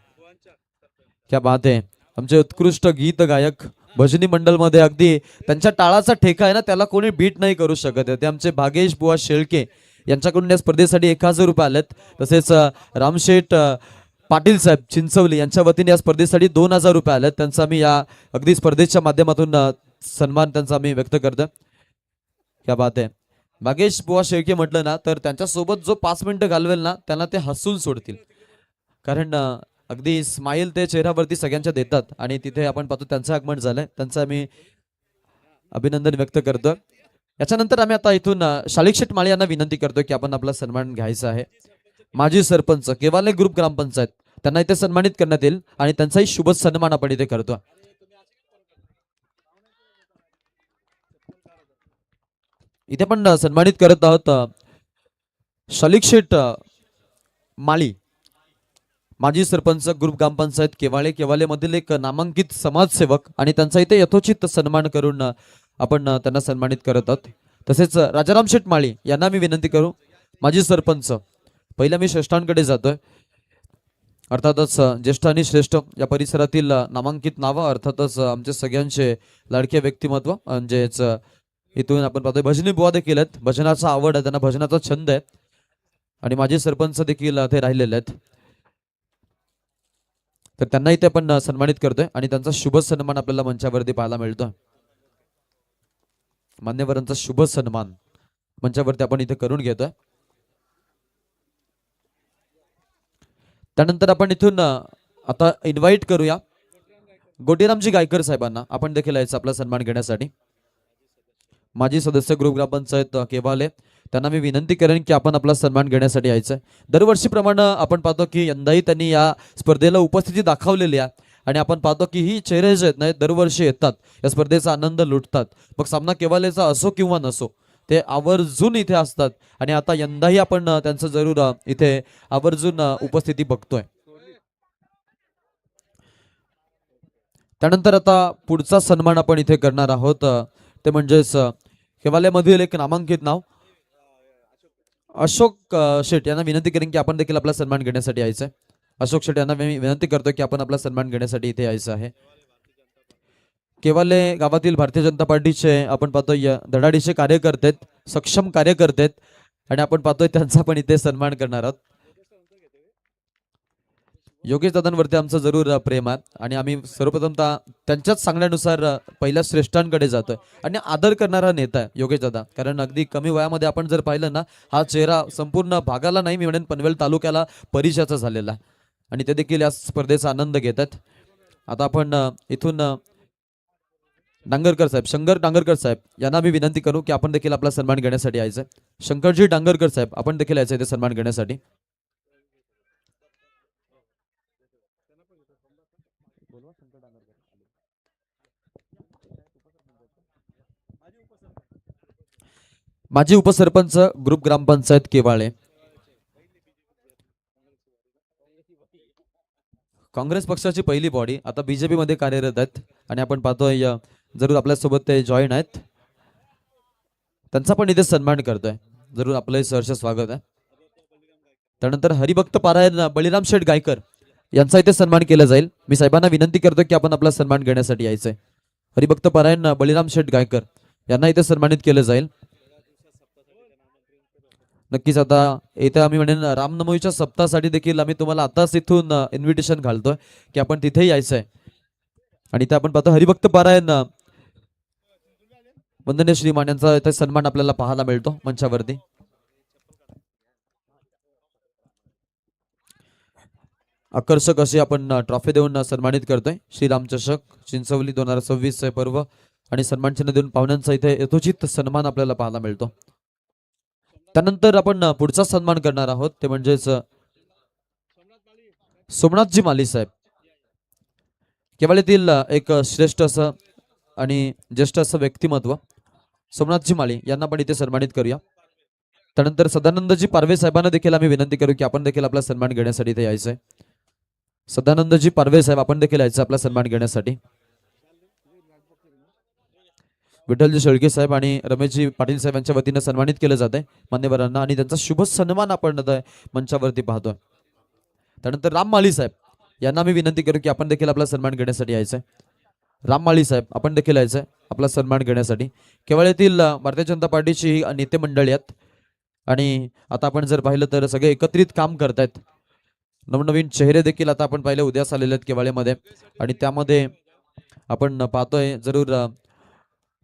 क्या बात आहे. आमचे उत्कृष्ट गीत गायक भजनी मंडळ मध्ये अगदी त्यांच्या टाळाचा ठेका आहे ना त्याला कोणी बीट नाही करू शकत. ते आमचे भागेश बुवा शेळके यांच्याकडून या स्पर्धेसाठी 1000 रुपये आलेत. तसेच रामशेठ पाटील साहेब चिंचवली यांच्या वतीने या स्पर्धेसाठी 2000 रुपये आलेत. त्यांचा आम्ही या अगदी स्पर्धेच्या माध्यमातून सन्मान त्यांचा आम्ही व्यक्त करतो. क्या बात आहे. भागेश बुवा शेळके म्हटलं ना तर त्यांच्यासोबत जो 5 मिनिटं घालवेल ना त्यांना ते हसून सोडतील. कारण अगदी स्माईल ते चेहऱ्यावरती सगळ्यांच्या देतात आणि तिथे आपण पाहतो त्यांचं आगमन झालंय. त्यांचं आम्ही अभिनंदन व्यक्त करतो. याच्यानंतर आम्ही आता इथून शालिक शेठ माळी यांना विनंती करतो की आपण आपला सन्मान घ्यायचा आहे. माजी सरपंच केवाले ग्रुप ग्रामपंचायत त्यांना इथे सन्मानित करण्यात येईल आणि त्यांचाही शुभ सन्मान आपण इथे करतो. इथे पण सन्मानित करत आहोत शालिक शेठ माळी माजी सरपंच ग्रुप ग्रामपंचायत केवाले मधील एक नामांकित समाजसेवक आणि त्यांचा इथे यथोचित सन्मान करून आपण त्यांना सन्मानित करत आहोत. तसेच राजाराम शेठ माळी यांना मी विनंती करू माजी सरपंच. पहिल्या मी श्रेष्ठांकडे जातोय. अर्थातच ज्येष्ठ आणि श्रेष्ठ या परिसरातील नामांकित नावं अर्थातच आमचे सगळ्यांचे लाडके व्यक्तिमत्व म्हणजेच इथून आपण पाहतोय भजनी बुवा देखील आहेत. भजनाचा आवड आहे त्यांना भजनाचा छंद आहे आणि माजी सरपंच देखील ते राहिलेले आहेत. तर त्यांना इथे आपण सन्मानित करतोय आणि त्यांचा शुभ सन्मान आपल्याला मंचावरती पाहायला मिळतोय. मान्यवरांचा शुभ सन्मान मंचावरती आपण इथे करून घेतोय. त्यानंतर आपण इथून आता इन्व्हाइट करूया गोटीरामजी गायकर साहेबांना आपण देखील यायचं आपला सन्मान घेण्यासाठी. माजी सदस्य ग्रुप ग्रामपंचायत केव्हाले, त्यांना मी विनंती करेन की आपण आपला सन्मान घेण्यासाठी यायचं. दरवर्षीप्रमाणे आपण पाहतो की यंदाही त्यांनी या स्पर्धेला उपस्थिती दाखवलेली आहे आणि आपण पाहतो की ही चेहरे जे आहेत ना दरवर्षी येतात, या स्पर्धेचा आनंद लुटतात. मग सामना केव्हालेचा असो किंवा नसो, ते आवर्जून इथे असतात आणि आता यंदाही आपण त्यांचं जरूर इथे आवर्जून उपस्थिती बघतोय. त्यानंतर आता पुढचा सन्मान आपण इथे करणार आहोत, ते म्हणजेच केव्हालेमधील एक नामांकित नाव अशोक शेट यांना विनंती करेन की आपण देखील आपला सन्मान घेण्यासाठी यायचं आहे. अशोक शेट यांना मी विनंती करतो की आपण आपला सन्मान घेण्यासाठी इथे यायचं आहे. केव्हाले गावातील भारतीय जनता पार्टीचे आपण पाहतोय धडाडीचे कार्यकर्ते आहेत, सक्षम कार्यकर्ते आहेत आणि आपण पाहतोय त्यांचा पण इथे सन्मान करणार आहोत. योगेश दादांवरती आमचं जरूर प्रेम आहे आणि आम्ही सर्वप्रथमतः त्यांच्याच सांगण्यानुसार पहिल्या श्रेष्ठांकडे जातोय आणि आदर करणारा नेता आहे योगेश दादा. कारण अगदी कमी वयामध्ये आपण जर पाहिलं ना, हा चेहरा संपूर्ण भागाला नाही, मी म्हणेन पनवेल तालुक्याला परिचयाचा झालेला आहे आणि ते देखील या स्पर्धेचा आनंद घेत आहेत. आता आपण इथून डांगरकर साहेब, शंकर डांगरकर साहेब यांना मी विनंती करू की आपण देखील आपला सन्मान घेण्यासाठी यायचं. शंकरजी डांगरकर साहेब आपण देखील यायचं इथे सन्मान घेण्यासाठी. माजी उपसरपंच ग्रुप ग्रामपंचायत केवाळे, काँग्रेस पक्षाची पहिली बॉडी आता बीजेपी मध्ये कार्यरत आहेत आणि आपण पाहतोय जरूर आपल्यासोबत ते जॉईन आहेत. त्यांचा पण इथे सन्मान करतोय, जरूर आपलं सहर्ष स्वागत आहे. त्यानंतर हरिभक्त पारायण बळीराम शेठ गायकर यांचा इथे सन्मान केला जाईल. मी साहेबांना विनंती करतो की आपण आपला सन्मान घेण्यासाठी यायचंय. हरिभक्त पारायण बळीराम शेठ गायकर यांना इथे सन्मानित केलं जाईल. नक्कीच आता इथे आम्ही म्हणेन रामनवमीच्या सप्ताहासाठी देखील आम्ही तुम्हाला आताच इथून इन्व्हिटेशन घालतोय की आपण तिथे यायचंय. आणि इथे आपण पाहतो हरिभक्त पारायण वंदनीय श्रीमान यांचा इथे सन्मान आपल्याला पाहायला मिळतो मंचावरती. आकर्षक अशी आपण ट्रॉफी देऊन सन्मानित करतोय. श्रीराम चषक चिंचवली 2026 पर्व आणि सन्मान चिन्ह देऊन पाहुण्यांचा इथे यथोचित सन्मान आपल्याला पाहायला मिळतो. त्यानंतर आपण पुढचा सन्मान करणार आहोत, ते म्हणजेच सोमनाथजी माली साहेब, केवळातील एक श्रेष्ठ असं आणि ज्येष्ठ असं व्यक्तिमत्व सोमनाथजी माली यांना पण इथे सन्मानित करूया. त्यानंतर सदानंदजी पारवे साहेबांना देखील आम्ही विनंती करू की आपण देखील आपला सन्मान घेण्यासाठी इथे यायचंय. सदानंदजी पारवे साहेब आपण देखील यायचं आपला सन्मान घेण्यासाठी. विठ्ठलजी शेळके साहेब आणि रमेशजी पाटील साहेब यांच्या वतीनं सन्मानित केलं जाते मान्यवरांना आणि त्यांचा शुभ सन्मान आपण मंचावरती पाहतोय. त्यानंतर राम माळी साहेब यांना मी विनंती करू की आपण देखील आपला सन्मान घेण्यासाठी यायचंय. राम माळी साहेब आपण देखील यायचंय आपला सन्मान घेण्यासाठी. केवळातील भारतीय जनता पार्टीची ही नेते मंडळी आहेत आणि आता आपण जर पाहिलं तर सगळे एकत्रित काम करतायत. नवनवीन चेहरे देखील आता आपण पाहिले उद्यास आलेले आहेत केवाळेमध्ये आणि त्यामध्ये आपण पाहतोय जरूर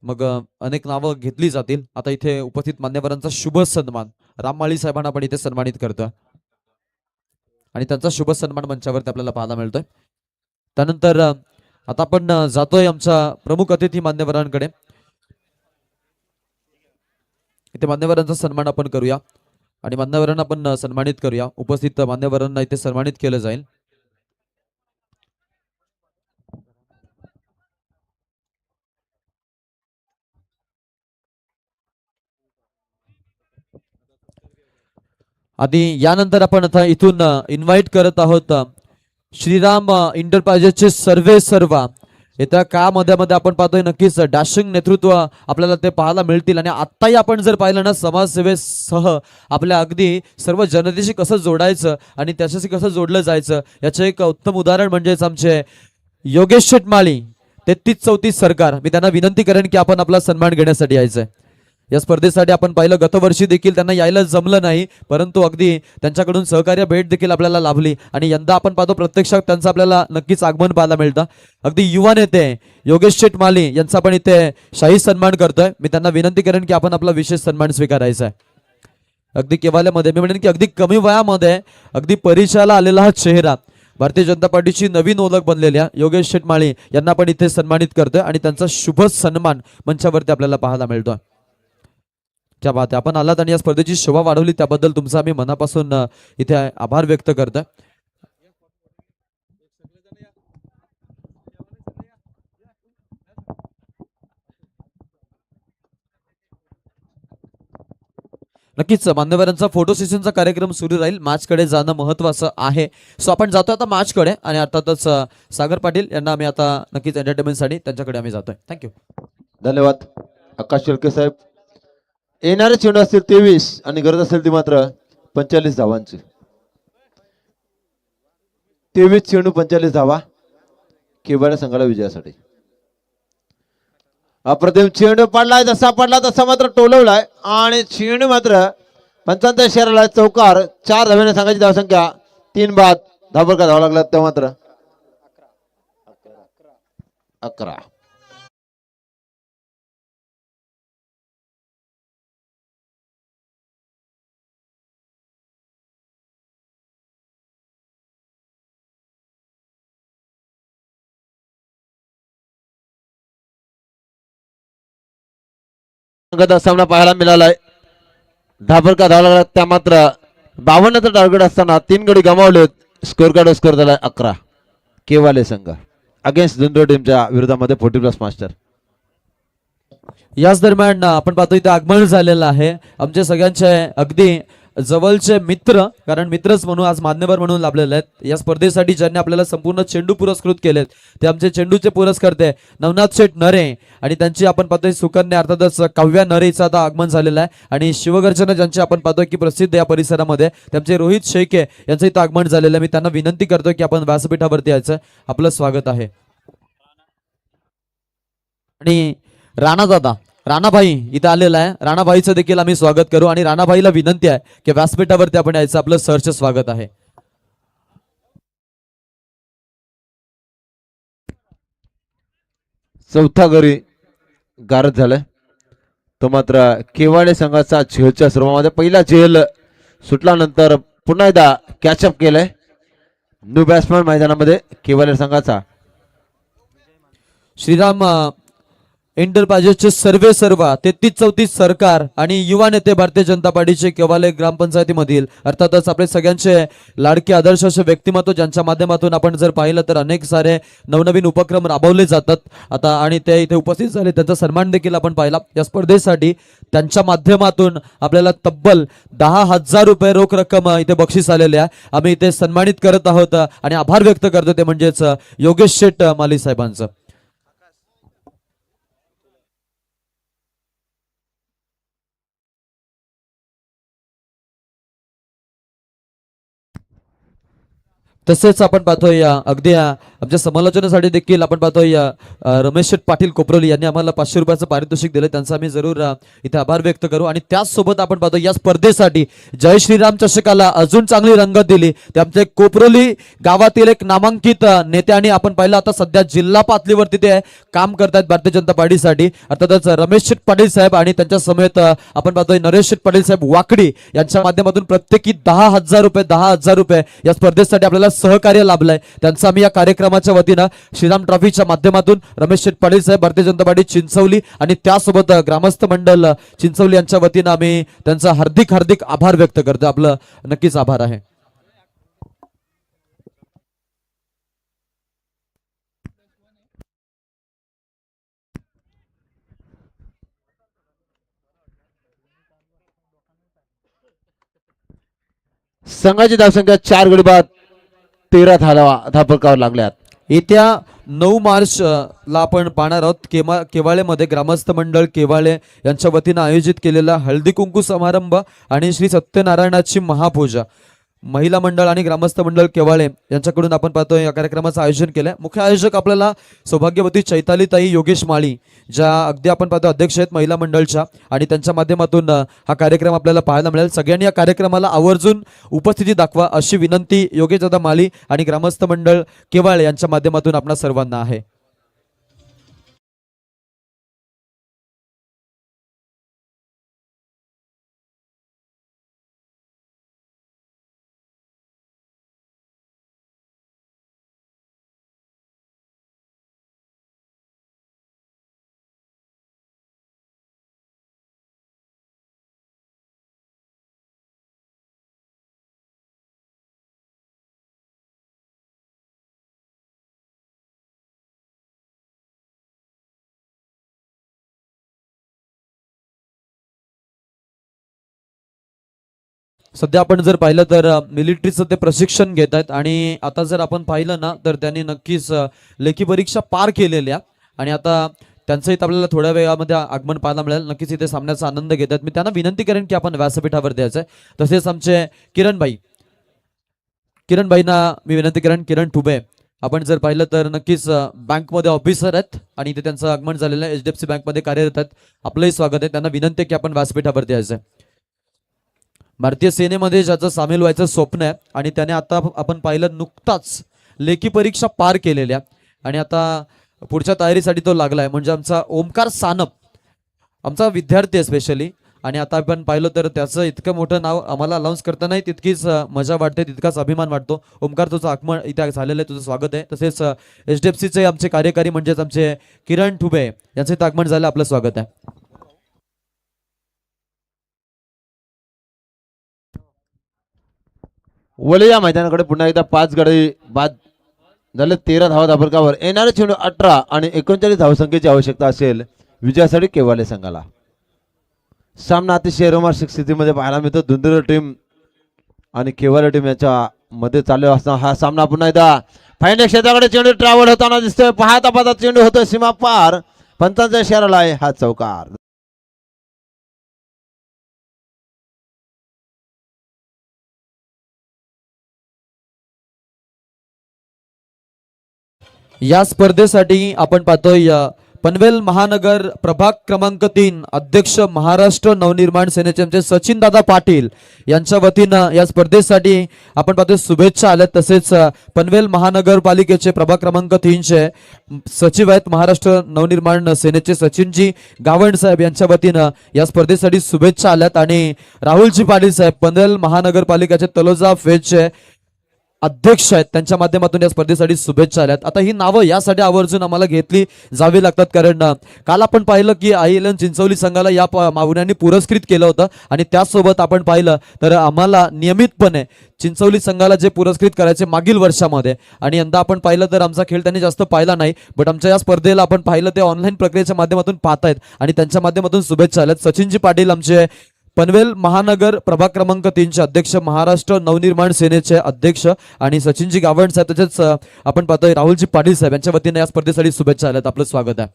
मग अनेक नावं घेतली जातील. आता इथे उपस्थित मान्यवरांचा शुभ सन्मान राममाळी साहेबांना आपण इथे सन्मानित करतोय आणि त्यांचा शुभ सन्मान मंचावरती आपल्याला पाहायला मिळतोय. त्यानंतर आता आपण जातोय आमच्या प्रमुख अतिथी मान्यवरांकडे. इथे मान्यवरांचा सन्मान आपण करूया आणि मान्यवरांना आपण सन्मानित करूया. उपस्थित मान्यवरांना इथे सन्मानित केलं जाईल. आणि यानंतर आपण आता इथून इन्व्हाइट करत आहोत श्रीराम इंटरप्राइजेसचे सर्व येत्या काळामध्ये आपण पाहतोय नक्कीच डॅशिंग नेतृत्व आपल्याला ते पाहायला मिळतील. आणि आत्ताही आपण जर पाहिलं ना, समाजसेवेसह आपल्या अगदी सर्व जनतेशी कसं जोडायचं आणि त्याच्याशी कसं जोडलं जायचं याचं एक उत्तम उदाहरण म्हणजेच आमचे योगेश शेट माळी 33-34 सरकार. मी त्यांना विनंती करेन की आपण आपला सन्मान घेण्यासाठी यायचंय. या स्पर्धेसाठी आपण पाहिलं गतवर्षी देखील त्यांना यायला जमलं नाही, परंतु अगदी त्यांच्याकडून सहकार्य भेट देखील आपल्याला लाभली आणि यंदा आपण पाहतो प्रत्यक्षात त्यांचं आपल्याला नक्कीच आगमन पाहायला मिळतं. अगदी युवा नेते योगेश शेट माली यांचा पण इथे शाही सन्मान करतोय. मी त्यांना विनंती करेन की आपण आपला विशेष सन्मान स्वीकारायचा आहे. अगदी केव्हाल्यामध्ये मी म्हणेन की अगदी कमी वयामध्ये अगदी परिचयाला आलेला हा चेहरा भारतीय जनता पार्टीची नवीन ओळख बनलेल्या योगेश शेटमाळे यांना पण इथे सन्मानित करतोय आणि त्यांचा शुभ सन्मान मंचावरती आपल्याला पाहायला मिळतोय. त्या बात आपण आलात आणि या स्पर्धेची शोभा वाढवली त्याबद्दल तुमचा आम्ही मनापासून इथे आभार व्यक्त करतोय. नक्कीच मान्यवरांचा फोटो सेशनचा कार्यक्रम सुरू राहील. मॅचकडे जाणं महत्वाचं आहे. सो आपण जातो आता मॅचकडे आणि अर्थातच सागर पाटील यांना आम्ही आता नक्कीच एंटरटेनमेंटसाठी त्यांच्याकडे आम्ही जातोय. थँक्यू. धन्यवाद आकाश शेळके साहेब. येणारे चेंडू असतील 23 आणि गरज असेल ती मात्र 45 धावांची. 23 चेंडू 45 धावा केवळ संघाला विजयासाठी. अप्रतिम चेंडू पडलाय, जसा पडला तसा मात्र टोलवलाय आणि चेंडू मात्र 75 शहराला चौकार. 4 धाव्याने संघाची धावसंख्या 3 बाद. धाबर का धावा लागला तेव्हा मात्र 11. सामना पाहायला मिळालाय. धाबर का धावा लागला त्या मात्र 52चा टार्गेट असताना 3 गडी गमावलेत. स्कोर कार्ड स्कोर झालाय 11. केवाले संघ अगेन्स्ट दुंदो टीमच्या विरोधामध्ये 40+ मास्टर. याच दरम्यान आपण पाहतो इथे आगमन झालेलं आहे आमचे सगळ्यांचे अगदी जवळचे मित्र, कारण मित्रच म्हणून आज मान्यवर म्हणून लाभलेले आहेत या स्पर्धेसाठी, ज्यांनी आपल्याला संपूर्ण चेंडू पुरस्कृत केलेत. ते आमचे चेंडूचे पुरस्कर्ते नवनाथ शेठ नरे आणि त्यांची आपण पाहतोय सुकन्या अर्थातच काव्या नरेचं आता आगमन झालेलं आहे. आणि शिवगर्जना ज्यांचे आपण पाहतोय की प्रसिद्ध या परिसरामध्ये, त्यांचे रोहित शेळके यांचं इथं आगमन झालेलं आहे. मी त्यांना विनंती करतोय की आपण व्यासपीठावरती यायचं. आपलं स्वागत आहे. आणि राणाभाई इथं आलेला आहे. राणाभाईचं देखील आम्ही स्वागत करू आणि राणाभाईला विनंती आहे की व्यासपीठावरती आपण यायचं. आपलं सरचं स्वागत आहे. चौथा गरी गारद झालाय. तो मात्र केवाडे संघाचा झेलच्या सर्वांमध्ये पहिला झेल सुटल्यानंतर पुन्हा एकदा कॅचअप केलंय. न्यू बॅट्समॅन मैदानामध्ये केवाडे संघाचा श्रीराम एंटरप्राइजेसचे सर्वा 33-34 सरकार आणि युवा नेते भारतीय जनता पार्टीचे केवाले ग्रामपंचायतीमधील अर्थातच आपले सगळ्यांचे लाडके आदर्श असे व्यक्तिमत्व, ज्यांच्या माध्यमातून आपण जर पाहिलं तर अनेक सारे नवनवीन उपक्रम राबवले जातात आता आणि ते इथे उपस्थित झाले. त्यांचा सन्मान देखील आपण पाहिला. या स्पर्धेसाठी त्यांच्या माध्यमातून आपल्याला तब्बल 10,000 रुपये रोख रक्कम इथे बक्षीस आलेले आहे. आम्ही इथे सन्मानित करत आहोत आणि आभार व्यक्त करतो ते म्हणजेच योगेश शेठ माली साहेबांचं. तसेच आपण पाहतोय अगदी आमच्या समालोचनासाठी देखील आपण पाहतोय रमेश शेठ पाटील कोपरोली यांनी आम्हाला 500 रुपयाचं पारितोषिक दिलं. त्यांचा आम्ही जरूर इथे आभार व्यक्त करू. आणि त्याचसोबत आपण पाहतो या स्पर्धेसाठी जय श्रीराम चषकाला अजून चांगली रंगत दिली ते आमचे कोपरोली गावातील एक नामांकित नेते आणि आपण पाहिलं आता सध्या जिल्हा पातळीवरती ते काम करतात भारतीय जनता पार्टीसाठी. अर्थातच रमेश शेठ पाटील साहेब आणि त्यांच्या समेत आपण पाहतोय नरेश शेठ पाटील साहेब वाकडी यांच्या माध्यमातून प्रत्येकी 10,000 रुपये या स्पर्धेसाठी आपल्याला सहकार्य लाभलंय. त्यांचं आम्ही या कार्यक्रमाच्या वतीनं श्रीराम ट्रॉफीच्या माध्यमातून रमेश शेठ पाटील साहेब भारतीय जनता पार्टी चिंचवली आणि त्यासोबत ग्रामस्थ मंडळ चिंचवली यांच्या वतीनं आम्ही त्यांचा हार्दिक आभार व्यक्त करतो. आपलं नक्कीच आभार आहे. संघाची धावसंख्या 4 गडी बाद 13 धापकावर लागल्यात. येत्या 9 मार्च ला आपण पाहणार आहोत केवाळेमध्ये ग्रामस्थ मंडळ केवाळे यांच्या वतीनं आयोजित केलेला हळदी कुंकू समारंभ आणि श्री सत्यनारायणाची महापूजा. महिला मंडळ आणि ग्रामस्थ मंडळ केवाळे यांच्याकडून आपण पाहतोय या कार्यक्रमाचं आयोजन केलंय. मुख्य आयोजक आपल्याला सौभाग्यवती चैतालीताई योगेश माळी, ज्या अगदी आपण पाहतो अध्यक्ष आहेत महिला मंडळच्या, आणि त्यांच्या माध्यमातून हा कार्यक्रम आपल्याला पाहायला मिळेल. सगळ्यांनी या कार्यक्रमाला आवर्जून उपस्थिती दाखवा अशी विनंती योगेश दादा माळी आणि ग्रामस्थ मंडळ केवाळे यांच्या माध्यमातून आपणा सर्वांना आहे. सध्या आपण जर पाहिलं तर मिलिटरीचं ते प्रशिक्षण घेत आहेत आणि आता जर आपण पाहिलं ना तर त्यांनी नक्कीच लेखी परीक्षा पार केलेल्या आणि आता त्यांचं इथं आपल्याला थोड्या वेळामध्ये आगमन पाहायला मिळेल. नक्कीच इथे सामन्याचा आनंद घेतात. मी त्यांना विनंती करेन की आपण व्यासपीठावर द्यायचं आहे. तसेच आमचे किरणबाईंना मी विनंती करेन. किरण ठुबे आपण जर पाहिलं तर नक्कीच बँकमध्ये ऑफिसर आहेत आणि इथे त्यांचं आगमन झालेलं आहे. HDFC बँकमध्ये कार्यरत आहेत. आपलंही स्वागत आहे. त्यांना विनंती आहे की आपण व्यासपीठावर द्यायचं आहे. भारतीय सेनेमध्ये ज्याचं सामील व्हायचं स्वप्न आहे आणि त्याने आता आपण पाहिलं नुकताच लेखी परीक्षा पार केलेल्या आणि आता पुढच्या तयारीसाठी तो लागलाय. म्हणजे आमचा ओमकार सानप आमचा विद्यार्थी आहे स्पेशली आणि आता आपण पाहिलं तर त्याचं इतकं मोठं नाव आम्हाला अनाऊन्स करतानाही तितकीच मजा वाटते, तितकाच अभिमान वाटतो. ओमकार तुझं आगमन इथे झालेलं आहे, तुझं स्वागत आहे. तसेच HDFCचे आमचे कार्यकारी म्हणजेच आमचे किरण ठुबे यांचं इथं आगमन झालं, आपलं स्वागत आहे. वले या मैदानाकडे पुन्हा एकदा 5 गडी बाद झाले. 13 धावा धाबरकावर येणारे चेंडू 18 आणि 39 धावसंख्येची आवश्यकता असेल विजयासाठी केवाले संघाला. सामना अतिशय रोमांचक स्थितीमध्ये पाहायला मिळतो. धुंदर टीम आणि केवाले टीम याच्या मध्ये चालू असताना हा सामना पुन्हा एकदा फायनल क्षेत्राकडे चेंडू ट्रॅव्हल होताना दिसतोय. पाहता पाहता चेंडू होतोय सीमा पार. पंचांचा इशारा आहे हा चौकार. या स्पर्धेसाठी आपण पाहतोय पनवेल महानगर प्रभाग क्रमांक 3 अध्यक्ष महाराष्ट्र नवनिर्माण सेनेचे आमचे सचिन दादा पाटील यांच्या वतीनं या स्पर्धेसाठी आपण पाहतोय शुभेच्छा आल्यात. तसेच पनवेल महानगरपालिकेचे प्रभाग क्रमांक 3 चे सचिव आहेत महाराष्ट्र नवनिर्माण सेनेचे सचिनजी गावंड साहेब यांच्या वतीनं या स्पर्धेसाठी शुभेच्छा आल्यात आणि राहुलजी पाटील साहेब पनवेल महानगरपालिकेचे तलोजा फेजचे अध्यक्ष आहेत त्यांच्या माध्यमातून या स्पर्धेसाठी शुभेच्छा आल्यात. आता ही नावं यासाठी आवर्जून आम्हाला घेतली जावी लागतात कारण काल आपण पाहिलं की ILN चिंचवली संघाला या मावण्यांनी पुरस्कृत केलं होतं आणि त्याचसोबत आपण पाहिलं तर आम्हाला नियमितपणे चिंचवली संघाला जे पुरस्कृत करायचे मागील वर्षामध्ये आणि यंदा आपण पाहिलं तर आमचा खेळ त्यांनी जास्त पाहिला नाही, बट आमच्या या स्पर्धेला आपण पाहिलं ते ऑनलाईन प्रक्रियेच्या माध्यमातून पाहतायत आणि त्यांच्या माध्यमातून शुभेच्छा आल्यात. सचिनजी पाटील आमचे पनवेल महानगर प्रभाग क्रमांक 3 चे अध्यक्ष महाराष्ट्र नवनिर्माण सेनेचे अध्यक्ष आणि सचिनजी गावंड साहेब तसेच आपण पाहतोय राहुलजी पाटील साहेब यांच्या वतीने या स्पर्धेसाठी शुभेच्छा आल्यात. आपलं स्वागत आहे.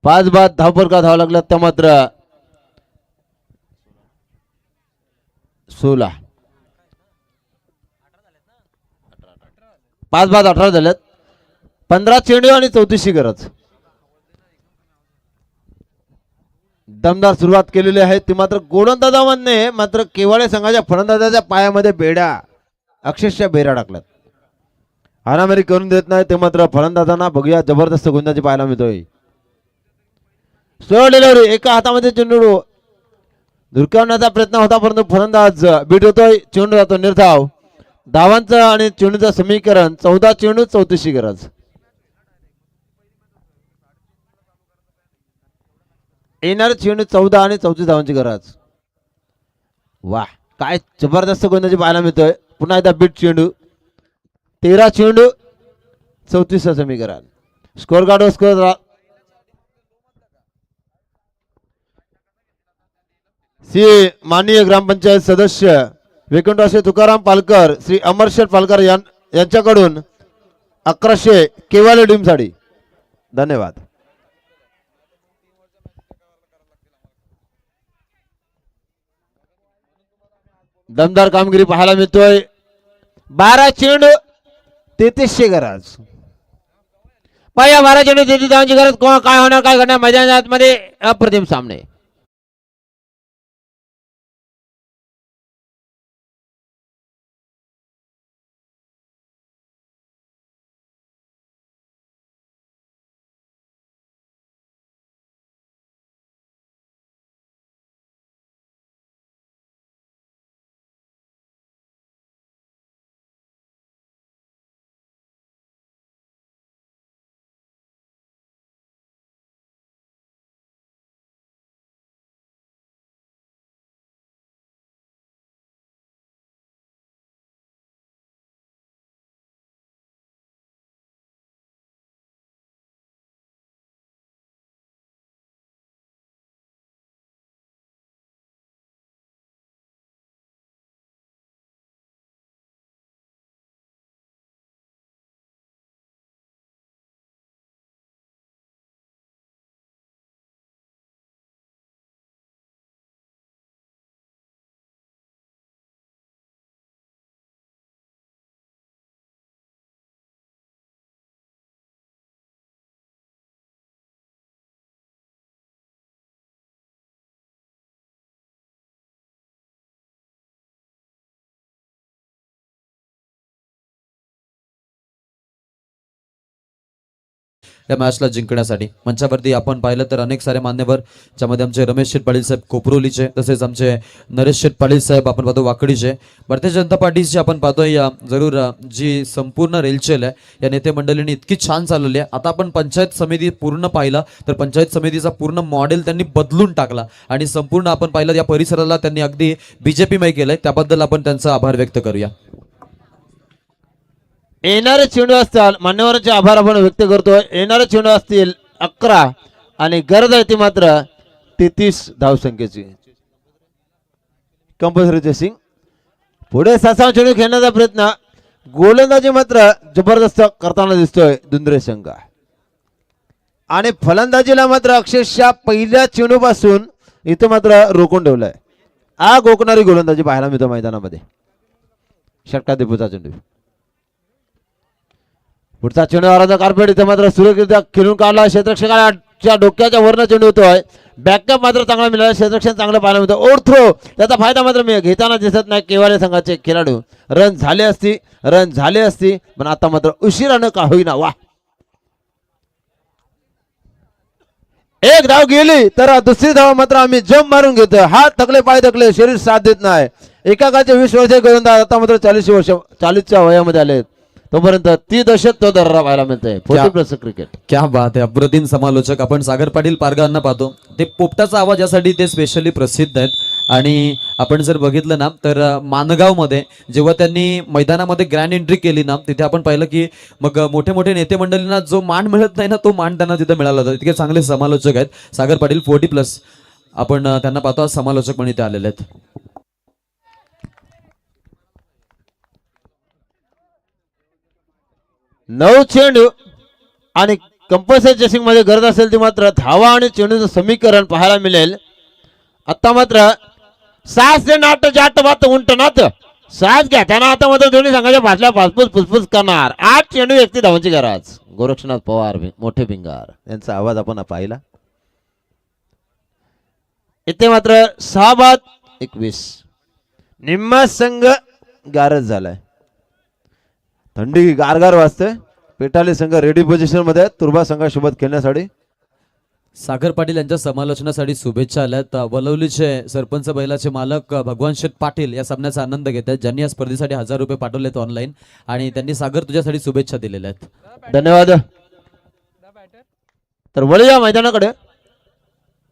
5 बाद धावफरका धावा लागला त्या मात्र 16 5 बाद 18 झाल्यात. 15 चेंडू आणि 34शी गरज. दमदार सुरुवात केलेली आहे ती मात्र गोलंदाजांनी मात्र केवाळे संघाच्या फलंदाजाच्या पायामध्ये बेड्या अक्षरशः बेऱ्या टाकल्यात. हाणामारी करून देत नाही ते मात्र फलंदाजांना बघूया जबरदस्त गोंदाची पाहायला मिळतोय. स्लो डिलिव्हरी एका हातामध्ये चेंडू धुरकावण्याचा प्रयत्न होता परंतु फलंदाज बीट होतोय. चेंडू जातो निर्धाव. धावांचं आणि चेंडूचं समीकरण 14 चेंडू 34शी गरज. येणार चेंडू 14 आणि 34 धावांची गरज. वाह काय जबरदस्त गोंदाची पाहायला मिळतोय. पुन्हा एकदा बीट चेंडू 13 चेंडू 34 समीकरण. स्कोर कार्ड स्कोर श्री माननीय ग्रामपंचायत सदस्य वैकुंठवासी तुकाराम पालकर श्री अमरशेठ पालकर यांच्याकडून 1100 केवाले टीम साठी धन्यवाद. दमदार कामगिरी पाहायला मिळतोय. 12 चेंडू 33शी गरज. पाया 12 चेंडू 33 धावांची गरज. काय होणार काय घडणार मैदानात मध्ये अप्रतिम सामने. या मॅचला जिंकण्यासाठी. मंचावरती आपण पाहिलं तर अनेक सारे मान्यवर, ज्यामध्ये आमचे रमेश शेठ पाटील साहेब कोपरोलीचे, तसेच आमचे नरेश शेठ पाटील साहेब आपण पाहतो वाकडीचे, भारतीय जनता पार्टीची आपण पाहतोय जरूर जी संपूर्ण रेलचेल आहे या नेते मंडळींनी इतकी छान चालवली आहे. आता आपण पंचायत समिती पूर्ण पाहिला तर पंचायत समितीचा पूर्ण मॉडेल त्यांनी बदलून टाकला आणि संपूर्ण आपण पाहिलं या परिसराला त्यांनी अगदी बीजेपीमय केलंय. त्याबद्दल आपण त्यांचा आभार व्यक्त करूया. येणारे चेंडू असतील, मान्यवरांचे आभार आपण व्यक्त करतोय. येणारे चेंडू असतील 11 आणि गरज आहे ती मात्र 33 धावसंख्येची. कंपल्सरी चेसिंग पुढे 6 चेंडू खेळण्याचा प्रयत्न, गोलंदाजी मात्र जबरदस्त करताना दिसतोय दुंद्रे संघ. आणि फलंदाजीला मात्र अक्षरशः पहिल्या चेंडूपासून इथं मात्र रोखून ठेवलंय. आग ओकणारी गोलंदाजी पाहायला मिळतो मैदानामध्ये. षटका दिपूचा चेंडू, पुढचा चेंडू आराचा कार्पेट इथे मात्र सुरक्षितरित्या खेळून काढला. क्षेत्ररक्षकाच्या डोक्याच्या वरनं चेंडू होतोय. बॅकअप मात्र चांगला मिळाला, क्षेत्ररक्षण चांगलं पाहायला मिळतं. ओव्हर थ्रो त्याचा फायदा मात्र मी घेताना दिसत नाही केवाले संघाचे खेळाडू. रन झाले असती पण आता मात्र उशिरानं का होईना. वा, एक धाव गेली तर दुसरी धाव मात्र आम्ही जंप मारून घेतोय. हात थकले, पाय थकले, शरीर साथ देत नाही. एकाचे 20 वर्ष गोलंदाज आता मात्र 40च्या वयामध्ये आले. तोपर्यंत 30 दशक तो दर्रा पाहायला मिळतोय. 40+ क्रिकेट. क्या बात आहे. अप्रतिम समालोचक आपण सागर पाटील पारगावांना पाहतो. ते पोपटाचा आवाज यासाठी ते स्पेशली प्रसिद्ध आहेत. आणि आपण जर बघितलं ना तर मानगावमध्ये जेव्हा त्यांनी मैदानामध्ये ग्रँड एंट्री केली ना, तिथे आपण पाहिलं की मग मोठे मोठे नेते मंडळींना जो मान मिळत नाही ना, तो मान त्यांना तिथे मिळाला होता. इतके चांगले समालोचक आहेत सागर पाटील. 40+ आपण त्यांना पाहतो समालोचक पण इथे आलेले आहेत. 9 चेंडू आणि कंपल्सरी चेसिंग मध्ये गरज असेल ती मात्र धावा आणि चेंडूचं समीकरण पाहायला मिळेल. आता मात्र 7 से 8 जाट बात उंट नात 7 घेताना आता मात्र दोन्ही संघाच्या भाजल्या फुसफुस करणार. 8 चेंडू 31 धावांची गरज. गोरक्षनाथ पवार मोठे भिंगार यांचा आवाज आपण पाहिला. इथे मात्र 6 बाद 21. निम्मा संघ गारज झालाय. थंडी गारगार वाजते. पेटाले संघ रेडी पोझिशन मध्ये, तुर्बा संघासोबत खेळण्यासाठी. सागर पाटील यांच्या समालोचनासाठी शुभेच्छा आल्यात. वलवलीचे सरपंच बैलाचे मालक भगवान शेठ पाटील या सामन्याचा आनंद घेत आहेत, ज्यांनी या स्पर्धेसाठी 1000 रुपये पाठवलेत ऑनलाईन. आणि त्यांनी सागर तुझ्यासाठी शुभेच्छा दिलेल्या आहेत. धन्यवाद. तर वळूया मैदानाकडे.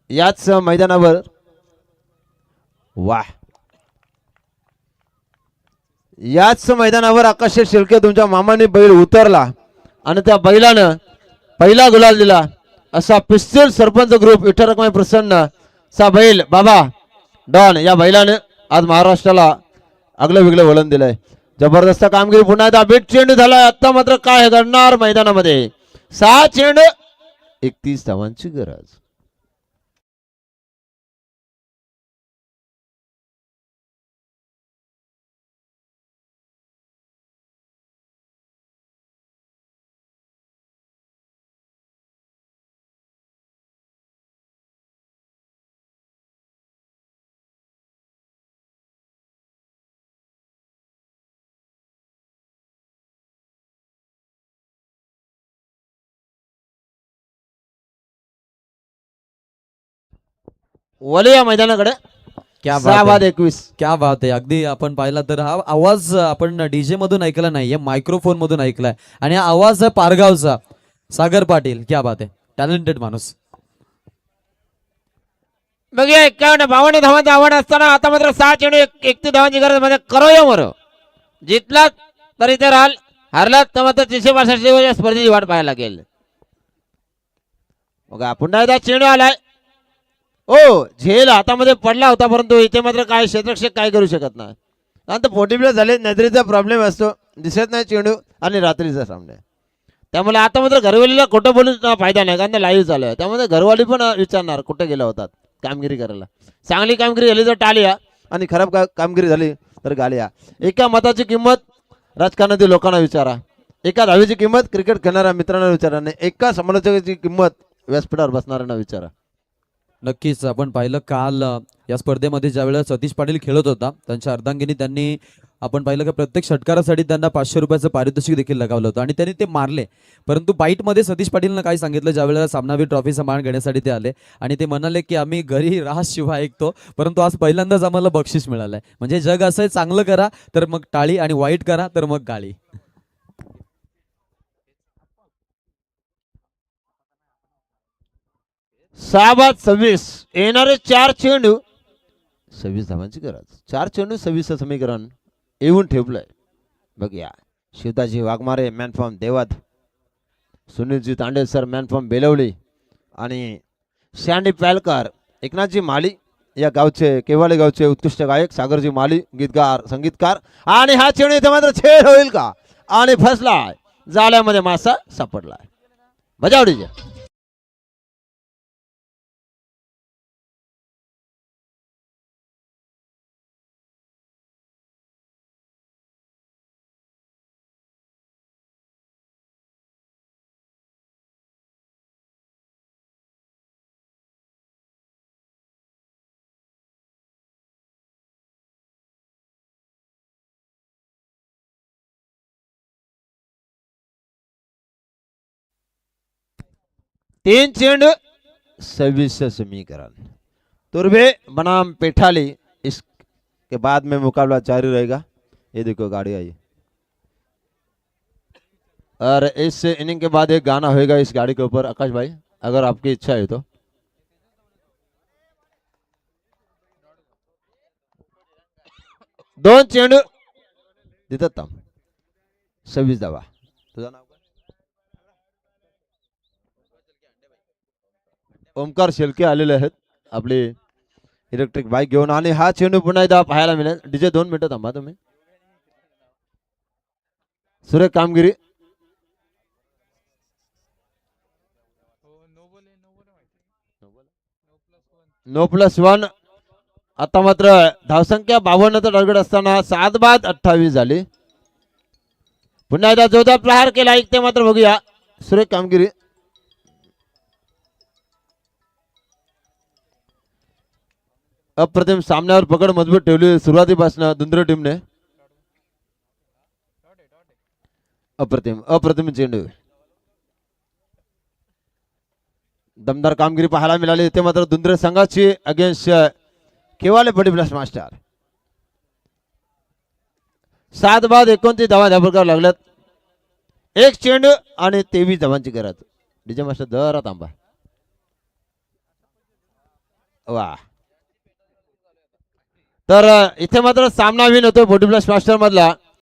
याच मैदानावर वाह, याच मैदानावर आकाश शिर्के तुमच्या मामाने बैल उतरला आणि त्या बैलानं पहिला गुलाल दिला. असा पिस्तूल सरपंच ग्रुप विठ्ठल रखमाई प्रसन्न सा बैल बाबा डॉन या बैलाने आज महाराष्ट्राला आगलं वेगळं वळण दिलंय. जबरदस्त कामगिरी. पुन्हा एकदा बीट चेंडू झालाय. आता मात्र काय घडणार मैदानामध्ये. 6 चेंडू 31 धावांची गरज. वळूया मैदानाकडे. क्या 6 बाद 21. क्या बात आहे. अगदी आपण पाहिला तर हा आवाज आपण डीजे मधून ऐकला नाहीये, मायक्रोफोन मधून ऐकलाय. आणि हा आवाज आहे पारगावचा. सागर पाटील, क्या बात आहे. टॅलेंटेड माणूस. बघूया 51 धावांचं आव्हान असताना आता मात्र 6 चेंडू 31 धावांची गरज मध्ये. करो या मरो. जितलात तर इथे राहाल, हरलात तर मात्र 365 स्पर्धेची वाट पाहायला लागेल. बघा पुन्हा एकदा चेंडू आलाय. ओ झेल हातामध्ये पडला होता, परंतु इथे मात्र काय क्षेत्ररक्षक काय करू शकत नाही. आता 40+ झाले. नजरेचा प्रॉब्लेम असतो, दिसत नाही चेंडू आणि रात्रीचा सामना. त्यामुळे आता मात्र घरवालीला खोटं बोलून फायदा नाही, कारण लाईव्ह चालू आहे. त्यामुळे घरवाली पण विचारणार कुठे गेला होतात कामगिरी करायला. चांगली कामगिरी झाली तर टाळ्या आणि खराब कामगिरी झाली तर गाल्या. एका मताची किंमत राजकारणातील लोकांना विचारा, एका धावीची किंमत क्रिकेट खेळणाऱ्या मित्रांना विचारा, नाही एका समालोचकाची किंमत व्यासपीठावर बसणाऱ्यांना विचारा. नक्कीच आपण पाहिलं काल या स्पर्धेमध्ये ज्यावेळेस सतीश पाटील खेळत होता, त्यांच्या अर्धांगिनी त्यांनी आपण पाहिलं की प्रत्येक षटकारासाठी त्यांना 500 रुपयाचं पारितोषिक देखील लगावलं होतं आणि त्यांनी ते मारले. परंतु बाईटमध्ये सतीश पाटीलनं काय सांगितलं, ज्यावेळेला सामनावीर ट्रॉफीचा मान घेण्यासाठी ते आले आणि ते म्हणाले की आम्ही घरी रास शिवा ऐकतो, परंतु आज पहिल्यांदाच आम्हाला बक्षीस मिळालंय. म्हणजे जग असं आहे, चांगलं करा तर मग टाळी आणि वाईट करा तर मग गाळी. सहा बाद 26. येणारे 4 चेंडू 26 धावांची गरज. 4 चेंडू 26 समीकरण येऊन ठेवलंय. बघूया. शिवदाजी Waghmare man from Devat, Sunilji Tande sir man from Belavali आणि शँडी पॅलकर, एकनाथजी माली या गावचे, केवाळे गावचे उत्कृष्ट गायक, सागरजी माली गीतकार संगीतकार. आणि हा चेंडू इथे मात्र छेड होईल का, आणि फसलाय, जाळ्यामध्ये मासा सापडलाय. बजावडीच्या 3 चेंडू 26 समीकरण. तुरबे बनाम पेठाली, इसके बाद में मुकाबला जारी रहेगा. ये देखो गाड़ी आई और इस इनिंग के बाद एक गाना होएगा इस गाड़ी के ऊपर. आकाश भाई अगर आपकी इच्छा है तो. दोन चेंडू देतात 26 धावा. तुझं नाव काय? ओमकार शेलके आलेले आहेत आपले इलेक्ट्रिक बाईक घेऊन. आणि हा चेंडू पुन्हा एकदा पाहायला मिळेल. डीजे 2 मिनिटं थांबा तुम्ही. सुरेख कामगिरी. No plus 1. आता मात्र धावसंख्या 52चा टार्गेट असताना 7 बाद 28 झाली. पुन्हा एकदा जोरदार प्रहार केला, ऐकते मात्र बघूया. सुरेख कामगिरी. अप्रतिम सामन्यावर पकड मजबूत ठेवली सुरुवातीपासून दुंद्रे टीमने. अप्रतिम चेंडू. दमदार कामगिरी पाहायला मिळाली. ते मात्र दुंद्रे संघाची अगेन्स्ट केवाले बडी प्लस मास्टर. 7 बाद 29 धावा त्या प्रकार लागल्यात. एक चेंडू आणि 23 धावांची गरज. डीजे मास्टर दरा थांबा. वा. तर इथे मात्र सामना विन होतो बॉडी प्लस मास्टर मधला.